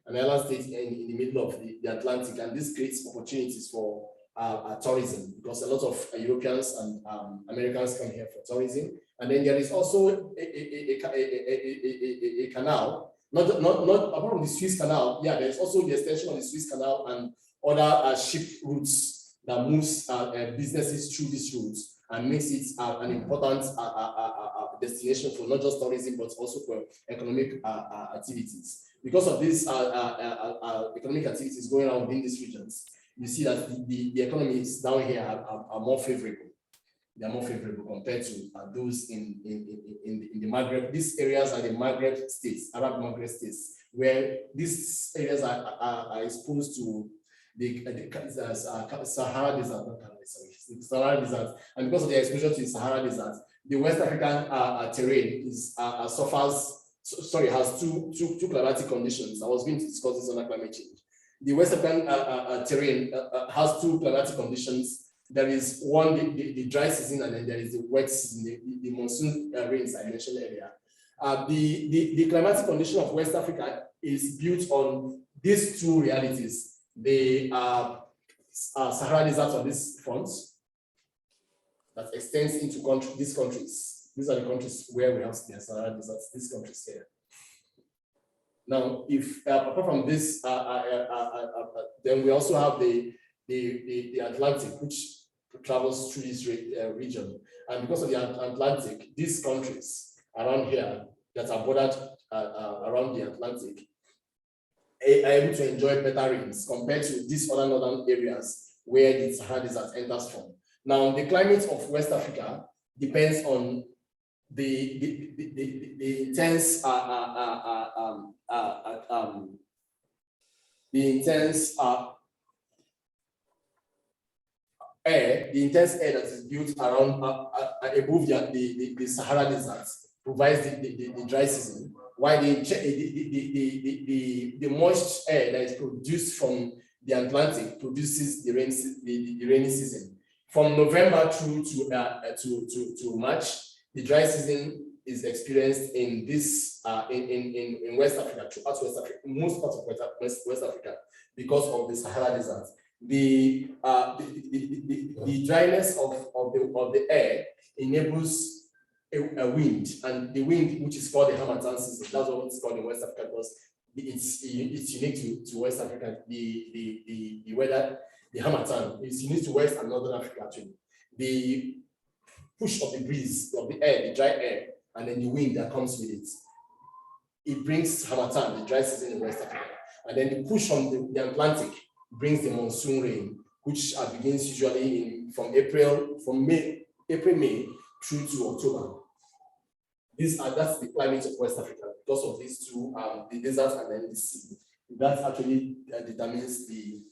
An island state in the middle of the Atlantic, and this creates opportunities for tourism, because a lot of Europeans and Americans come here for tourism. And then there is also a canal, not apart from the Suez Canal. Yeah, there's also the extension of the Suez Canal and other ship routes that moves businesses through these routes and makes it an important destination for not just tourism but also for economic activities. Because of these economic activities going on within these regions, you see that the economies down here are more favorable. They are more favorable compared to those in the Maghreb. These areas are the Maghreb states, Arab Maghreb states, where these areas are exposed to the Sahara Desert, the Sahara Desert, and because of their exposure to the Sahara Desert, the West African terrain has two climatic conditions. I was going to discuss this under climate change. The West African terrain has two climatic conditions. There is one, the dry season, and then there is the wet season, the monsoon rains I mentioned earlier. The climatic condition of West Africa is built on these two realities. The Sahara Desert on this front that extends into these countries. These are the countries where we have the Sahara Desert, these countries here. Now, if apart from this, then we also have the Atlantic, which travels through this region. And because of the Atlantic, these countries around here that are bordered around the Atlantic are able to enjoy better rains compared to these other northern areas where the Sahara Desert enters from. Now, the climate of West Africa depends on the intense air that is built around above the Sahara Desert provides the dry season, while the moist air that is produced from the Atlantic produces the rainy season. From November through to March, the dry season is experienced in this in West Africa, throughout West Africa, most parts of West Africa, because of the Sahara Desert. The dryness of the air enables a wind, and the wind, which is called the Harmattan season, that's what it's called in West Africa, because it's unique to West Africa. The weather, the Harmattan, is unique to West and Northern Africa actually. The push of the breeze of the air, the dry air, and then the wind that comes with it, it brings Harmattan, the dry season in West Africa. And then the push from the Atlantic brings the monsoon rain, which begins usually from May through to October. That's the climate of West Africa because of these two, the desert and then the sea. That actually determines the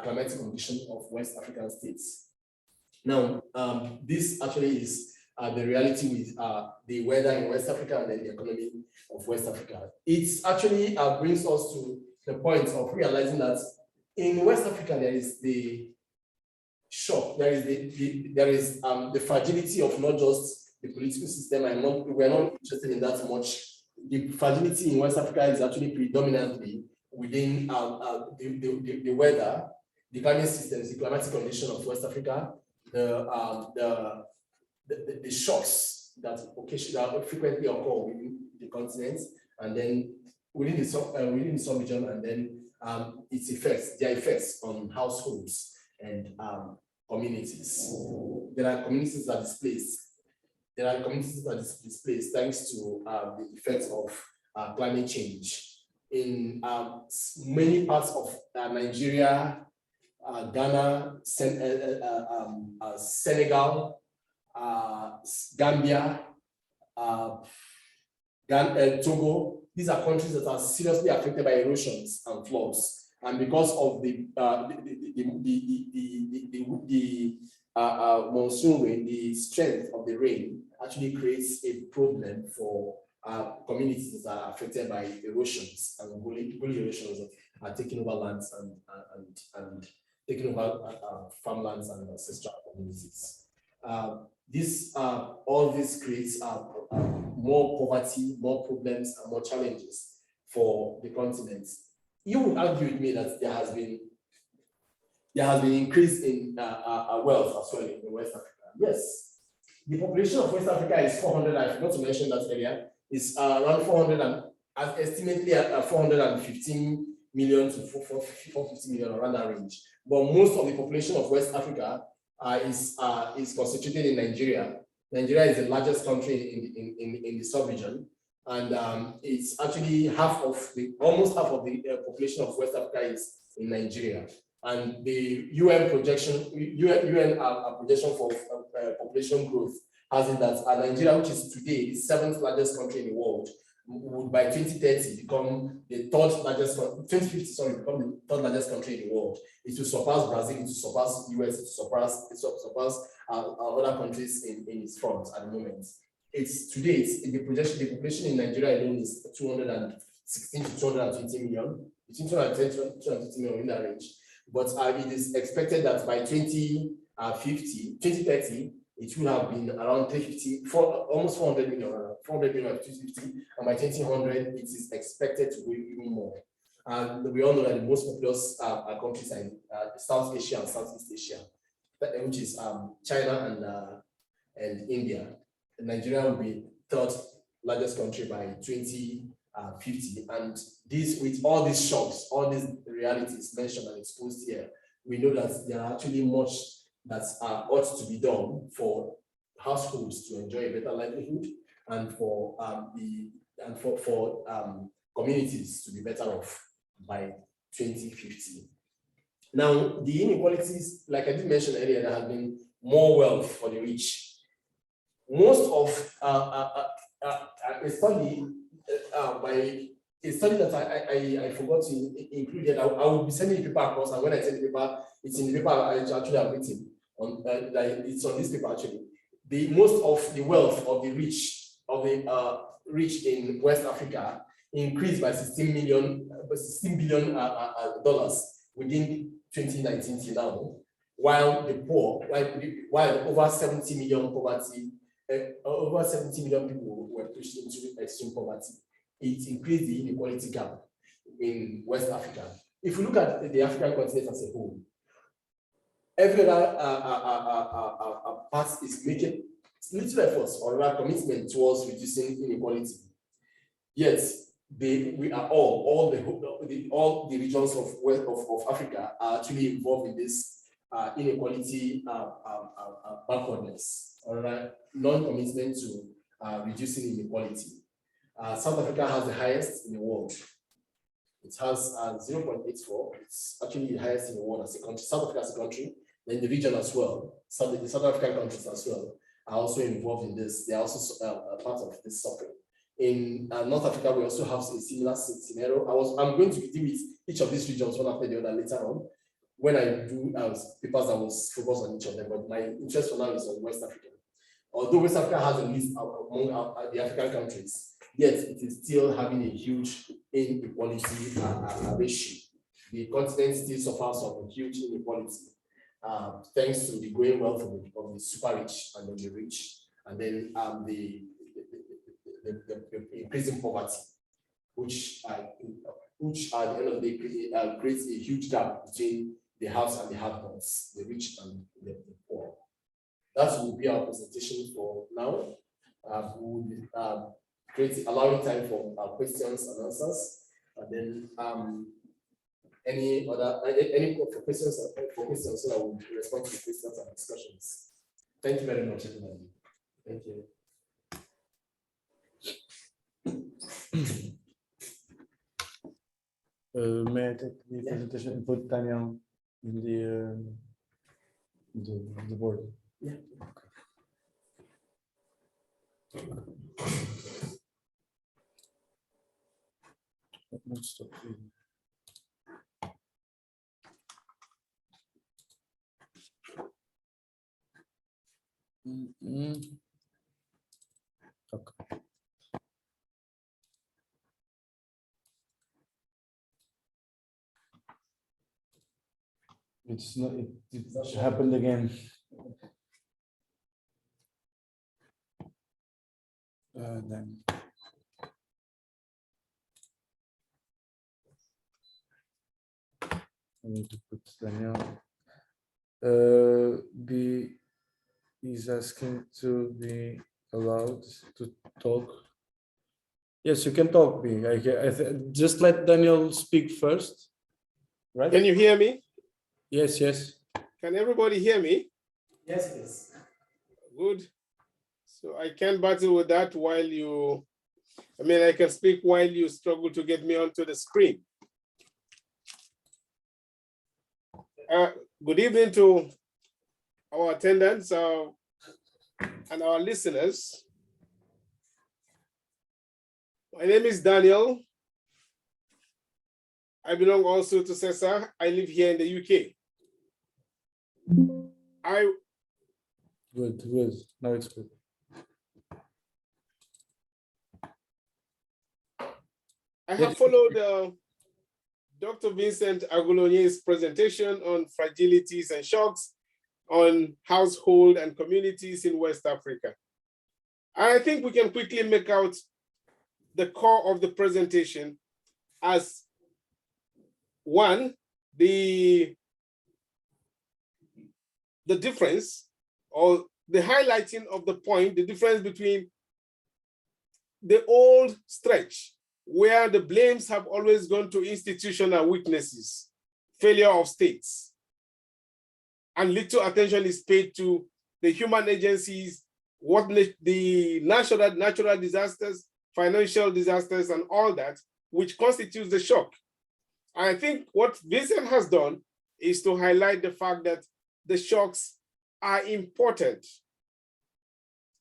climatic condition of West African states. Now, this actually is the reality with the weather in West Africa and then the economy of West Africa. It actually brings us to the point of realizing that in West Africa there is the shock, there is the fragility of not just the political system, and we're not interested in that much. The fragility in West Africa is actually predominantly within the weather, the climate systems, the climatic condition of West Africa, the shocks that frequently occur within the continent, and then within the sub-region, and then their effects on households and communities. There are communities that are displaced. There are communities that are displaced thanks to the effects of climate change. In many parts of Nigeria, Ghana, Senegal, Gambia, Togo, these are countries that are seriously affected by erosions and floods. And because of the monsoon rain, the strength of the rain actually creates a problem for communities that are affected by erosions and gully erosions that are taking over lands and taking over farmlands and ancestral communities. All this creates more poverty, more problems, and more challenges for the continent. You would argue with me that there has been increase in wealth as well in West Africa. Yes, the population of West Africa is 400. I forgot to mention that earlier. It's around 400 and estimately at 415 million to 450 million, around that range. But most of the population of West Africa is concentrated in Nigeria. Nigeria is the largest country in the sub-region, and it's actually almost half of the population of West Africa is in Nigeria. And the UN projection for population growth has it that Nigeria, which is today the 7th largest country in the world, would by 2030 become the 2050, become the 3rd largest country in the world. It will surpass Brazil, it will surpass US, it will surpass other countries in its front at the moment. The population in Nigeria alone is 216 to 220 million, between 210 to 220 million in that range. But it is expected that by 2030, it will have been around 350, almost 400 million, 400 million of 250, and by 2100, it is expected to go even more. And we all know that the most populous countries are in South Asia and Southeast Asia, which is China and India. And Nigeria will be 3rd largest country by 2050. And this, with all these shocks, all these realities mentioned and exposed here, we know that there are actually much that ought to be done for households to enjoy a better livelihood, and for communities to be better off by 2050. Now, the inequalities, like I did mention earlier, there has been more wealth for the rich. Most of a study that I forgot to include yet, I will be sending the paper across, and when I send the paper, it's in the paper I actually have written on. It's on this paper actually. Most of the wealth of the rich in West Africa increased by $16 billion within 2019 till now, while the poor, while over 70 million over 70 million people were pushed into extreme poverty. It increased the inequality gap in West Africa. If we look at the African continent as a whole, every other part is making little efforts or commitment towards reducing inequality. Yet, we are all the regions of Africa are actually involved in this inequality backwardness, or non-commitment to reducing inequality. South Africa has the highest in the world. It has 0.84. It's actually the highest in the world as a country. South Africa as a country, then the region as well. The South African countries as well are also involved in this. They are also a part of this suffering. In North Africa, we also have a similar scenario. I'm going to deal with each of these regions one after the other later on, when I do papers that was focused on each of them, but my interest for now is on West Africa. Although West Africa has the least among the African countries, yet it is still having a huge inequality ratio. The continent still suffers from huge inequality, thanks to the growing wealth of the super rich and the rich, and then the increasing poverty, which at the end of the day creates a huge gap between the haves and the have-nots, the rich and the poor. That will be our presentation for now. We will be allowing time for questions and answers. And then any questions so that we'll respond to questions and discussions. Thank you very much, everybody. Thank you. May I take the presentation and put Daniel in the board? Yeah. Let's stop here. Okay. It's not. It happened again. Then. I need to put Daniel. He's asking to be allowed to talk. Yes, you can talk, B. Just let Daniel speak first. Right? Can you hear me? Yes, yes. Can everybody hear me? Yes, please. Good. So I can battle with that while you, I can speak while you struggle to get me onto the screen. Good evening to our attendants and our listeners. My name is Daniel. I belong also to CEsA. I live here in the UK. Good. Now it's good. I have followed Dr. Vincent Agulonye's presentation on fragilities and shocks on household and communities in West Africa. I think we can quickly make out the core of the presentation as one, the difference or the highlighting of the point, the difference between the old stretch where the blames have always gone to institutional weaknesses, failure of states, and little attention is paid to the human agencies, what the natural disasters, financial disasters, and all that, which constitutes the shock. I think what Vincent has done is to highlight the fact that the shocks are important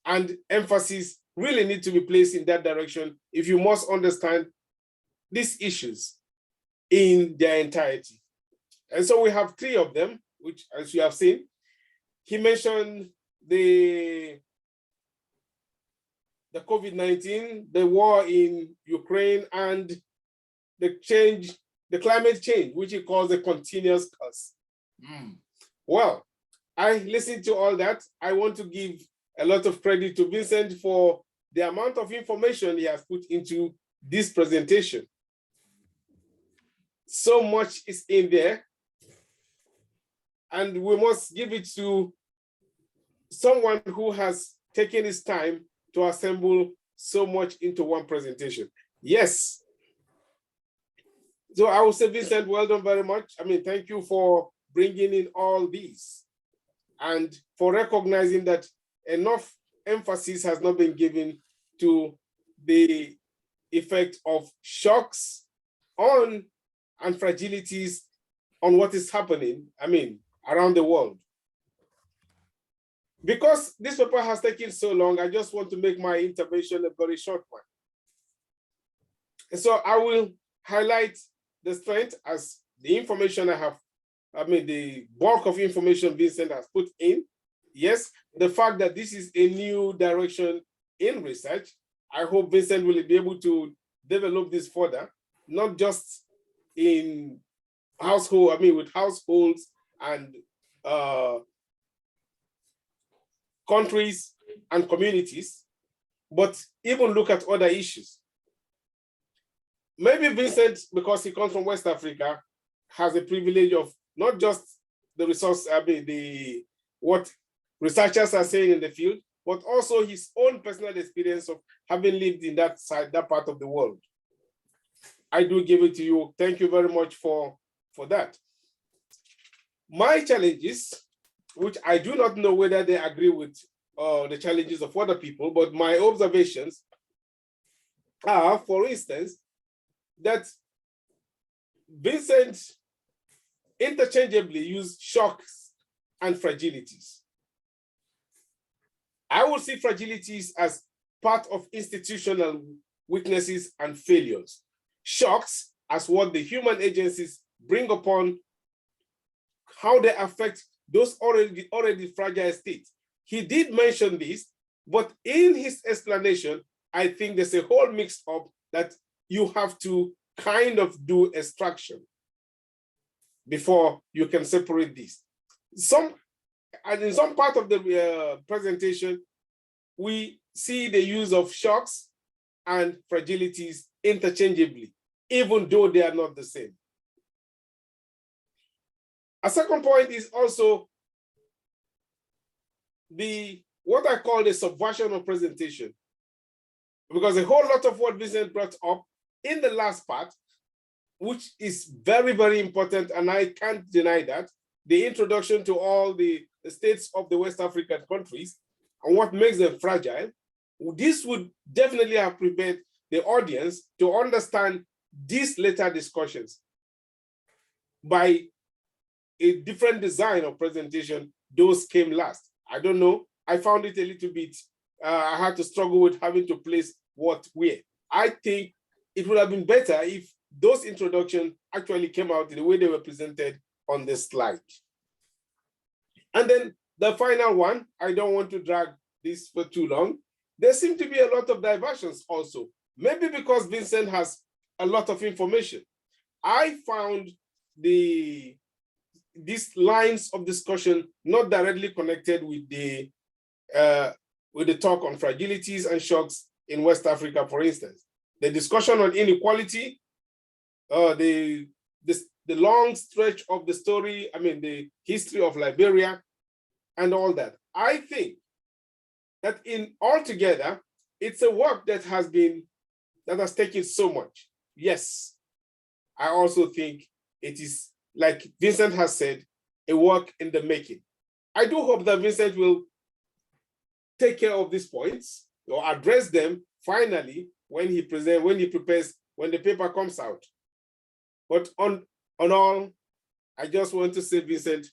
and emphasis really need to be placed in that direction if you must understand these issues in their entirety. And so we have three of them, which, as you have seen, he mentioned the COVID-19, the war in Ukraine, and the climate change, which he calls a continuous curse. Well, I listened to all that. I want to give a lot of credit to Vincent for the amount of information he has put into this presentation. So much is in there, and we must give it to someone who has taken his time to assemble so much into one presentation. Yes. So I will say, Vincent, well done very much. Thank you for bringing in all these and for recognizing that enough emphasis has not been given to the effect of shocks on and fragilities on what is happening, around the world. Because this paper has taken so long, I just want to make my intervention a very short one. And so I will highlight the strength as the information I have, the bulk of information Vincent has put in. Yes, the fact that this is a new direction in research, I hope Vincent will be able to develop this further, not just in household, with households and countries and communities, but even look at other issues. Maybe Vincent, because he comes from West Africa, has the privilege of not just the resource, what researchers are saying in the field, but also his own personal experience of having lived in that part of the world. I do give it to you. Thank you very much for that. My challenges, which I do not know whether they agree with the challenges of other people, but my observations are, for instance, that Vincent interchangeably used shocks and fragilities. I would see fragilities as part of institutional weaknesses and failures. Shocks as what the human agencies bring upon, how they affect those already fragile states. He did mention this, but in his explanation, I think there's a whole mix up that you have to kind of do extraction before you can separate this. And in some part of the presentation, we see the use of shocks and fragilities interchangeably, even though they are not the same. A second point is also what I call the subversion of presentation, because a whole lot of what Vincent brought up in the last part, which is very, very important, and I can't deny that, the introduction to all the states of the West African countries and what makes them fragile, this would definitely have prepared the audience to understand these later discussions by a different design of presentation. Those came last. I don't know. I found it a little bit, I had to struggle with having to place what where. I think it would have been better if those introductions actually came out in the way they were presented on the slide. And then the final one, I don't want to drag this for too long. There seem to be a lot of diversions also, maybe because Vincent has a lot of information. I found these lines of discussion not directly connected with the talk on fragilities and shocks in West Africa, for instance. The discussion on inequality, the long stretch of the story, I mean, the history of Liberia and all that. I think that in altogether, it's a work that has taken so much. Yes, I also think it is, like Vincent has said, a work in the making. I do hope that Vincent will take care of these points or address them finally when he prepares, when the paper comes out. But on all, I just want to say, Vincent,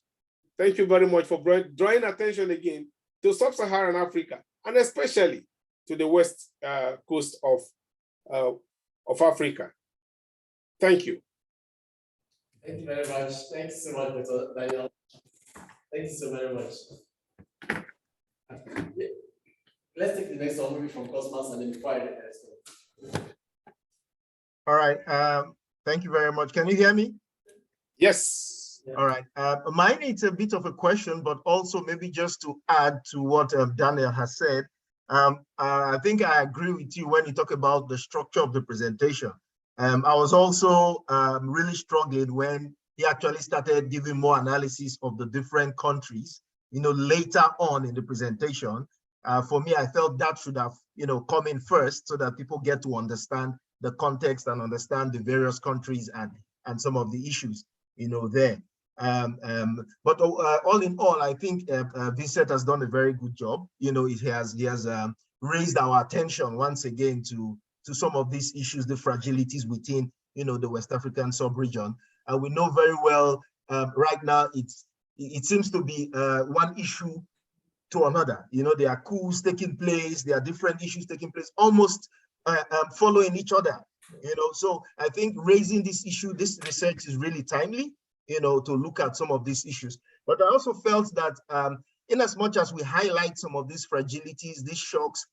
thank you very much for drawing attention again to sub-Saharan Africa, and especially to the west coast of Africa. Thank you. Thank you very much. Thanks so much, Dr. Daniel. Thank you so very much. Yeah. Let's take the next one, maybe from Cosmas, and then before I All right. Thank you very much. Can you hear me? Yes. Yeah. All right. Mine is a bit of a question, but also maybe just to add to what Daniel has said. I think I agree with you when you talk about the structure of the presentation. I was also really struggling when he actually started giving more analysis of the different countries, later on in the presentation. For me, I felt that should have, come in first so that people get to understand the context and understand the various countries and some of the issues, there. But all in all, I think Vincent has done a very good job. He has raised our attention once again to some of these issues, the fragilities within, the West African sub-region. And we know very well right now it seems to be one issue to another. There are coups taking place, there are different issues taking place, almost following each other. So I think raising this issue, this research is really timely, to look at some of these issues. But I also felt that in as much as we highlight some of these fragilities, these shocks,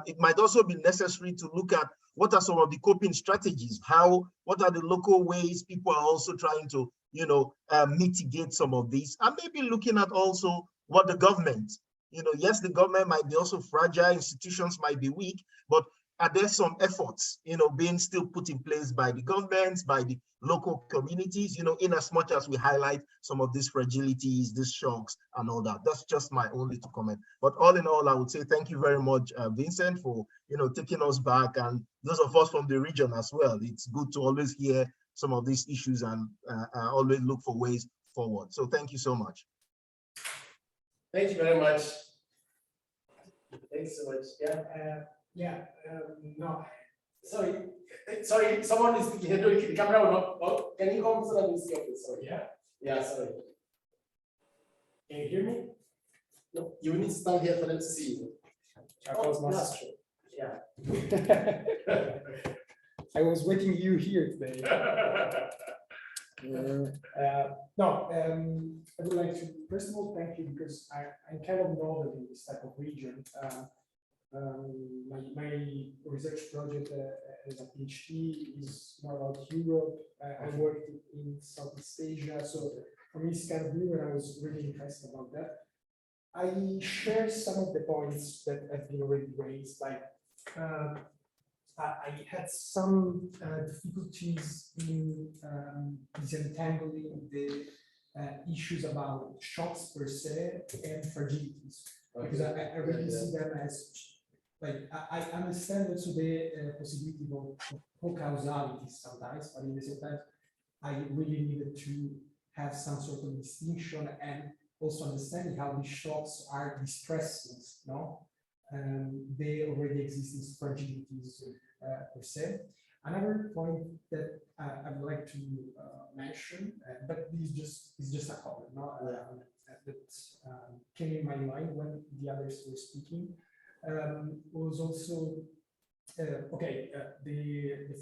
it might also be necessary to look at what are some of the coping strategies, what are the local ways people are also trying to, mitigate some of these, and maybe looking at also what the government, yes, the government might be also fragile, institutions might be weak, but are there some efforts, being still put in place by the governments, by the local communities, in as much as we highlight some of these fragilities, these shocks and all that? That's just my only to comment. But all in all, I would say thank you very much, Vincent, for, taking us back, and those of us from the region as well. It's good to always hear some of these issues and always look for ways forward. So thank you so much. Thank you very much. Thanks so much. Yeah. No, Sorry, someone is speaking. The camera will not. Oh, can you come so that we see your face? Sorry. Yeah, sorry. can you hear me? No, you need to stand here for them to see you. That's true. Yeah. I was waiting you here today. I would like to first of all thank you, because I'm kind of novel in this type of region. My research project as a PhD is more about Europe. I worked in Southeast Asia, so for me it's kind of new, and I was really interested about that. I share some of the points that have been already raised. Like I had some difficulties in disentangling the issues about shocks per se and fragilities, because I really see them as, like, I understand also the possibility of co-causality sometimes, but in the same time, I really needed to have some sort of distinction and also understanding how these shocks are distressors, no? They already exist as fragilities per se. Another point that I would like to mention, but this is just a comment, no? That came in my mind when the others were speaking, was also the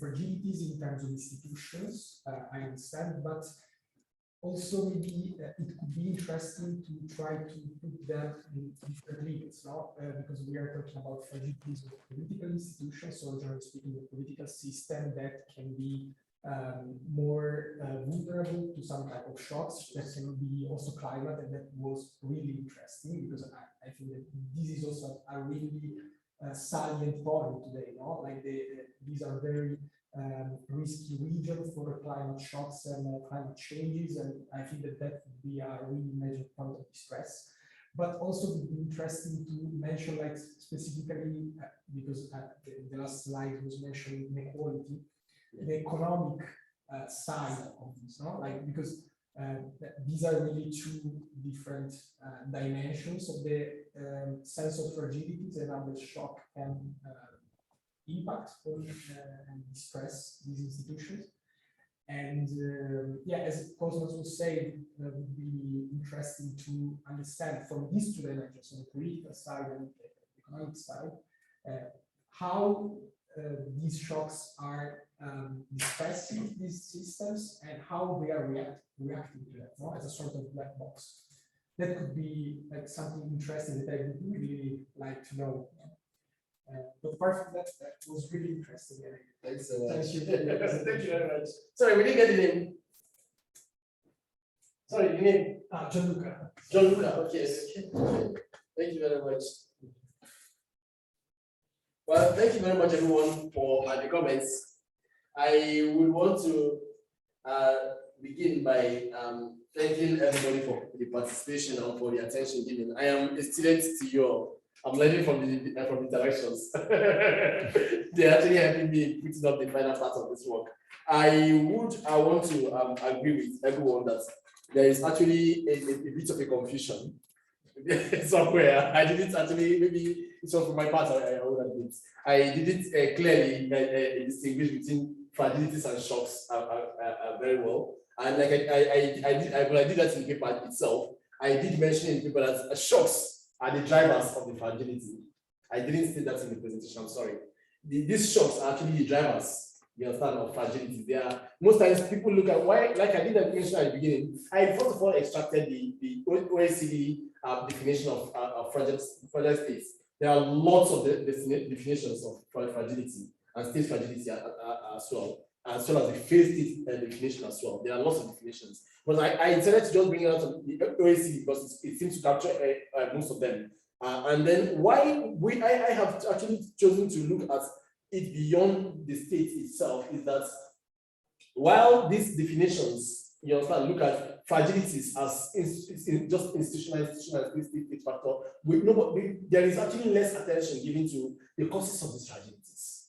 fragilities in terms of institutions. I understand, but also maybe it could be interesting to try to put them in different limits, no? Because we are talking about fragilities of political institutions, so generally speaking, the political system that can be more vulnerable to some type of shocks. That can be also climate, and that was really interesting, because I think that this is also a really salient point today, no? Like these are very risky region for climate shocks and climate changes, and I think that would be a really major point of distress. But also it would be interesting to mention, like, specifically, because the last slide was mentioning inequality, the economic side of this, no? Like, because these are really two different dimensions of the sense of fragilities and how the shock can impact on and distress these institutions. And as Cosmos was saying, it would be interesting to understand from these two dimensions, on the political side and the economic side, how these shocks are distressing these systems and how they are reacting to that, no? As a sort of black box. That could be like something interesting that I would really like to know. But apart from that, that was really interesting. Thanks so much. Thank you. Thank you very much. Sorry, we didn't get the name. Sorry, your name? Gianluca. Gianluca. Okay. Thank you very much. Well, thank you very much, everyone, for the comments. I would want to begin by thanking everybody for the participation and for the attention given. I am a student to you all. I'm learning from the interactions. They're actually helping me putting up the final part of this work. I want to agree with everyone that there is actually a bit of a confusion somewhere. I didn't actually, maybe it's not from my part, I would admit. I didn't clearly distinguish between fragilities and shocks very well. And like when I did that in the paper itself, I did mention in the paper that shocks are the drivers of the fragility. I didn't state that in the presentation, I'm sorry. These shocks are actually the drivers, you understand, of fragility. They are, most times people look at why, like I did mention at the beginning, I first of all extracted the OECD definition of fragile states. There are lots of definitions of fragility and state fragility as well as the phase state definition as well. There are lots of definitions. But I intended to just bring it out of the OECD because it seems to capture most of them. And then why I have actually chosen to look at it beyond the state itself is that while these definitions, you understand, look at fragilities as just institutionalized state factor, there is actually less attention given to the causes of these fragilities.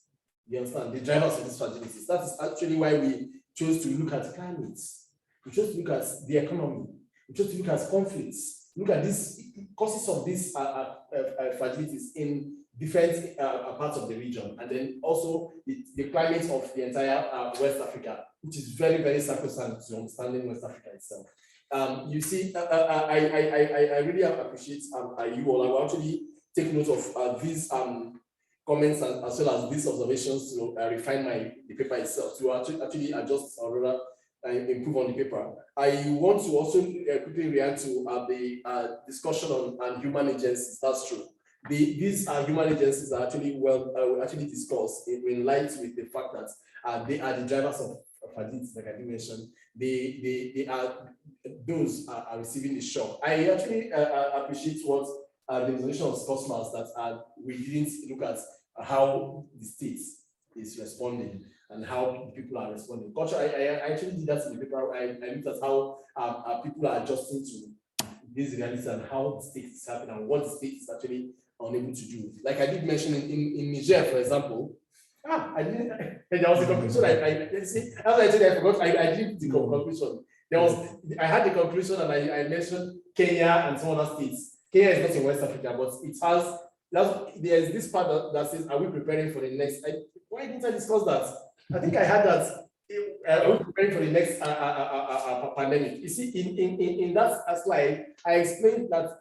You understand, the drivers of these fragilities. That is actually why we chose to look at climate. We chose to look at the economy. We chose to look at conflicts. Look at these causes of these fragilities in different parts of the region, and then also the climate of the entire West Africa, which is very, very sacrosanct to understanding West Africa itself. You see, I really appreciate you all. I will actually take note of these comments and as well as these observations to refine the paper itself, to actually adjust or rather improve on the paper. I want to also quickly react to the discussion on human agencies. That's true. These human agencies are actually actually discussed in light with the fact that they are the drivers of fragilities, like I did mention. They are those are receiving the shock. I actually appreciate what the resolution of Cosmos that we didn't look at how the state is responding and how people are responding. Culture, I actually did that in the paper. I looked at how people are adjusting to these realities and how the state is happening and what the state is actually unable to do. Like I did mention in Niger, for example, there was a conclusion. As I said, I forgot. I did the conclusion. I had the conclusion, and I mentioned Kenya and some other states. Kenya is not in West Africa, but it has. There is this part that says, "Are we preparing for the next?" Why didn't I discuss that? I think I had that. Are we preparing for the next pandemic? You see, in that slide, I explained that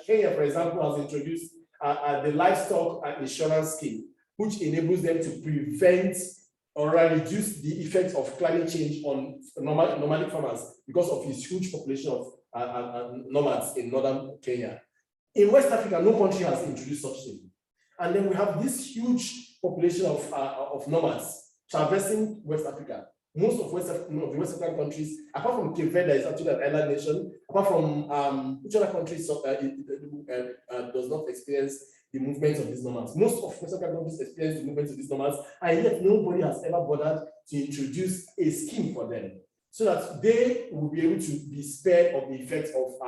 Kenya, for example, has introduced the livestock insurance scheme, which enables them to prevent or reduce the effects of climate change on nomadic farmers because of its huge population of nomads in northern Kenya. In West Africa, no country has introduced such thing. And then we have this huge population of nomads traversing West Africa. Most of the West African countries, apart from Cape Verde, is actually an island nation. Apart from which other countries does not experience the movement of these nomads? Most of West African countries experience the movement of these nomads, and yet nobody has ever bothered to introduce a scheme for them so that they will be able to be spared of the effects of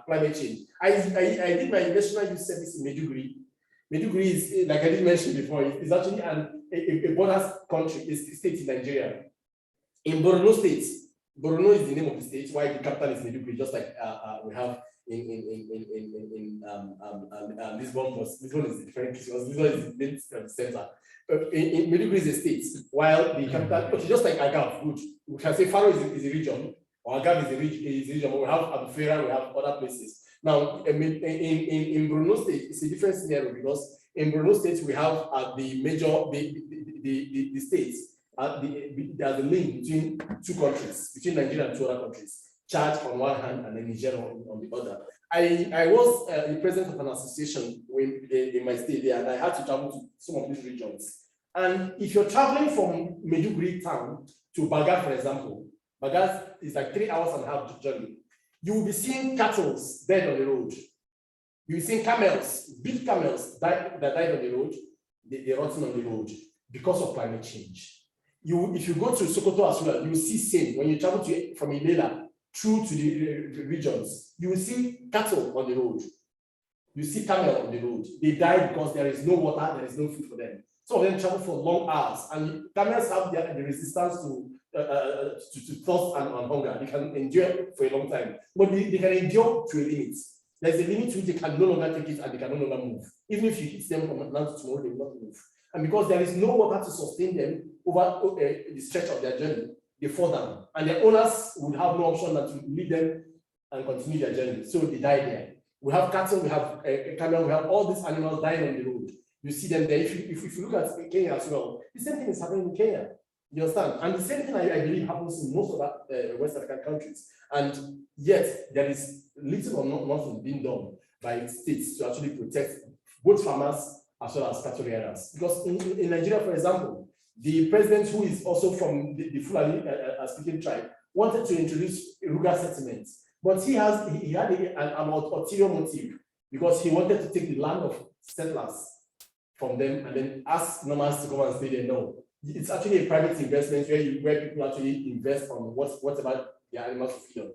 climate change. I did my national youth service in Maiduguri. Maiduguri is, like I did mention before, it's actually a border country, it's a state in Nigeria. In Borno State, Borno is the name of the state, while the capital is Maiduguri, just like we have in Lisbon. Lisbon is the different case, because Lisbon is the main center. In Maiduguri is a state, while the capital, okay, just like Agav, good. We can say Faro is a region, or Agav is a region, but we have Abufera, we have other places. Now, in Borno State, it's a different scenario, because in Borno State, we have the major, the states, there's a link between two countries, between Nigeria and two other countries, Chad on one hand and then Niger on the other. I was the president of an association in my state there, and I had to travel to some of these regions. And if you're traveling from Maiduguri town to Baga, for example, Baga is like 3 hours and a half journey. You will be seeing cattle dead on the road. You'll be seeing camels, big camels that died on the road, they're rotting on the road because of climate change. If you go to Sokoto as well, you will see same. When you travel from Ilela through to the regions, you will see cattle on the road. You see camel on the road. They die because there is no water, there is no food for them. Some of them travel for long hours, and camels have the resistance to thirst and hunger. They can endure for a long time, but they can endure to a limit. There's a limit to which they can no longer take it and they can no longer move. Even if you hit them from now to tomorrow, they will not move. And because there is no water to sustain them over the stretch of their journey, they fall down. And their owners would have no option than to leave them and continue their journey. So they die there. We have cattle, we have camel, we have all these animals dying on the road. You see them there. If you look at Kenya as well, the same thing is happening in Kenya. You understand? And the same thing I believe happens in most of the West African countries. And yet there is little or nothing being done by states to actually protect both farmers as well as cattle rearers. Because in Nigeria, for example, the president, who is also from the Fulani speaking tribe, wanted to introduce rural settlements, but he had an ulterior motive, because he wanted to take the land of settlers from them and then ask normals to come and stay there. No, it's actually a private investment where people actually invest on whatever their animals to feed on.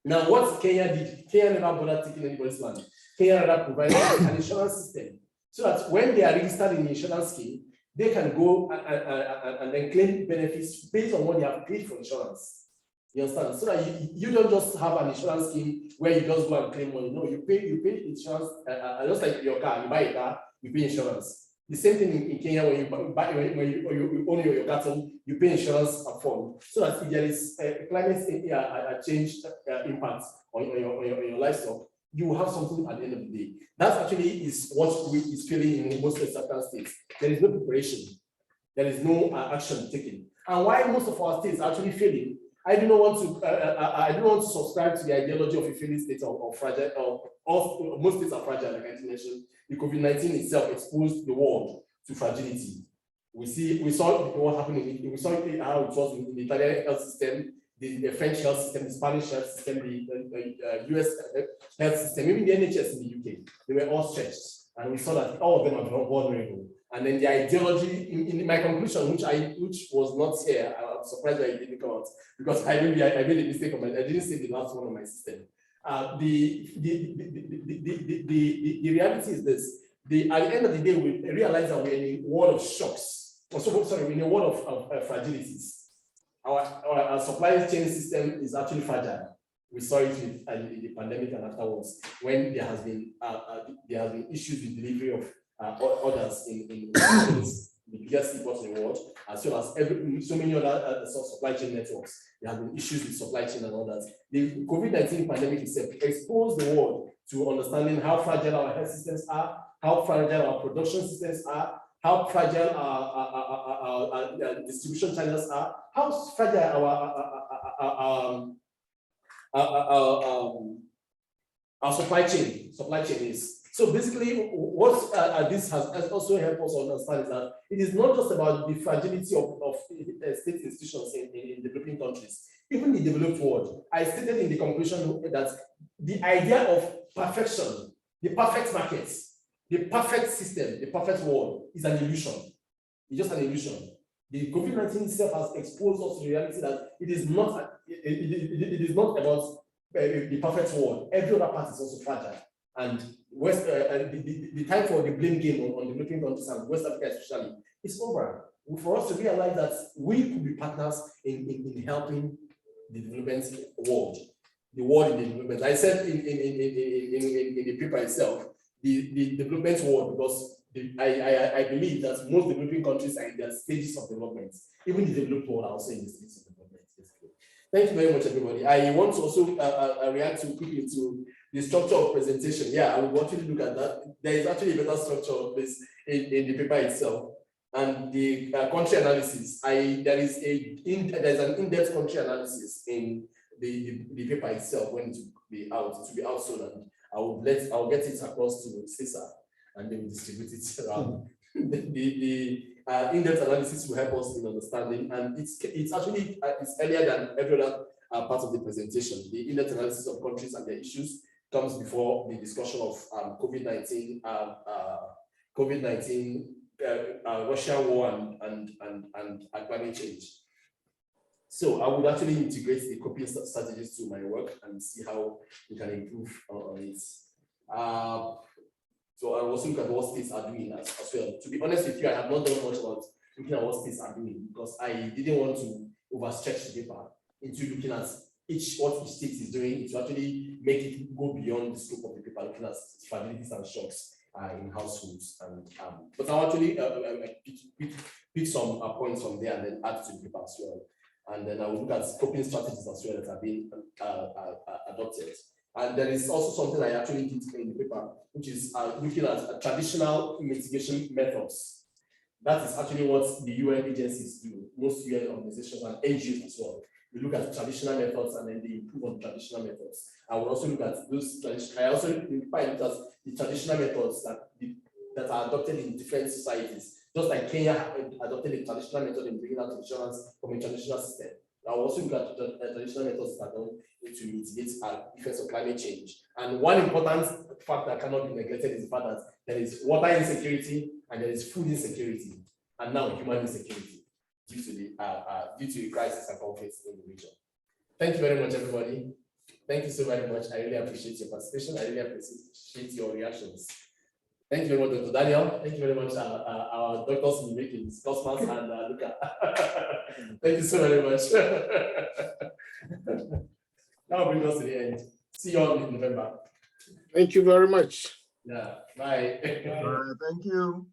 Now, what Kenya did, Kenya never bothered taking anybody's land. Kenya rather provided an insurance system so that when they are registered in the insurance scheme, they can go and then claim benefits based on what they have paid for insurance. You understand? So that you don't just have an insurance scheme where you just go and claim money. No, you pay insurance, just like your car, you buy a car, you pay insurance. The same thing in Kenya when you own your cattle, you pay insurance upfront. So that if there is climate change impact on your livestock, you will have something at the end of the day. That actually is what is failing in most West African states. There is no preparation. There is no action taken. And why most of our states are actually failing, I do not want to subscribe to the ideology of a failing state or fragile, or most states are fragile, like I mentioned. The COVID-19 itself exposed the world to fragility. We saw what happened we saw how it was in the Italian health system, the French health system, the Spanish health system, the US health system, even the NHS in the UK. They were all stretched, and we saw that all of them are vulnerable. And then the ideology, in my conclusion, which was not here, I'm surprised that it didn't come out because I made a mistake on I didn't say the last one on my system. The reality is this: at the end of the day, we realize that we're in a world of shocks. We're in a world of fragilities. Our supply chain system is actually fragile. We saw it with the pandemic and afterwards, when there has been issues with delivery of orders in the biggest seaports in the world, as well as so many other supply chain networks. There have been issues with supply chain and others. The COVID-19 pandemic itself exposed the world to understanding how fragile our health systems are, how fragile our production systems are, how fragile our distribution channels are, how fragile our supply chain is. So basically, what this has also helped us understand is that it is not just about the fragility of state institutions in developing countries, even the developed world. I stated in the conclusion that the idea of perfection, the perfect market, the perfect system, the perfect world is an illusion. It's just an illusion. The COVID-19 itself has exposed us to the reality that it is not about the perfect world. Every other part is also fragile. And the time for the blame game on developing countries and West Africa especially is over. For us to realize that we could be partners in helping the development world, the world in the development. I said in the paper itself, the development world, because I believe that most developing countries are in their stages of development. Even the developed world are also in the stages of development. Thank you very much, everybody. I want to also react quickly to the structure of presentation. Yeah, I will actually look at that. There is actually a better structure of this in the paper itself. And the country analysis, there is an in-depth country analysis in the paper itself when it will be out. It will be out soon, and I'll get it across to CEsA, and they will distribute it around. The in-depth analysis will help us in understanding, and it's actually earlier than every other part of the presentation. The in-depth analysis of countries and their issues comes before the discussion of COVID-19, Russian war and climate change. So I would actually integrate the coping strategies to my work and see how we can improve on it. So I will also look at what states are doing as well. To be honest with you, I have not done much about looking at what states are doing because I didn't want to overstretch the paper into looking at what each state is doing to actually make it go beyond the scope of the paper, looking at fragilities and shocks in households. And but I'll actually pick some points from there and then add to the paper as well. And then I will look at coping strategies as well that are being adopted. And there is also something I actually did in the paper, which is looking at traditional mitigation methods. That is actually what the UN agencies do, most UN organizations and NGOs as well. We look at traditional methods and then they improve on traditional methods. I will also look at those traditional. I also look at the traditional methods that are adopted in different societies. Just like Kenya adopted a traditional method in bringing out insurance from a traditional system. I will also look at traditional methods that are done to mitigate effects of climate change. And one important fact that cannot be neglected is the fact that there is water insecurity and there is food insecurity, and now human insecurity due to the crisis and conflicts in the region. Thank you very much, everybody. Thank you so very much. I really appreciate your participation. I really appreciate your reactions. Thank you very much, Dr. Daniel. Thank you very much, our doctors in making Cosmas and Luca. Thank you so very much. That will bring us to the end. See you all in November. Thank you very much. Yeah, bye. Thank you.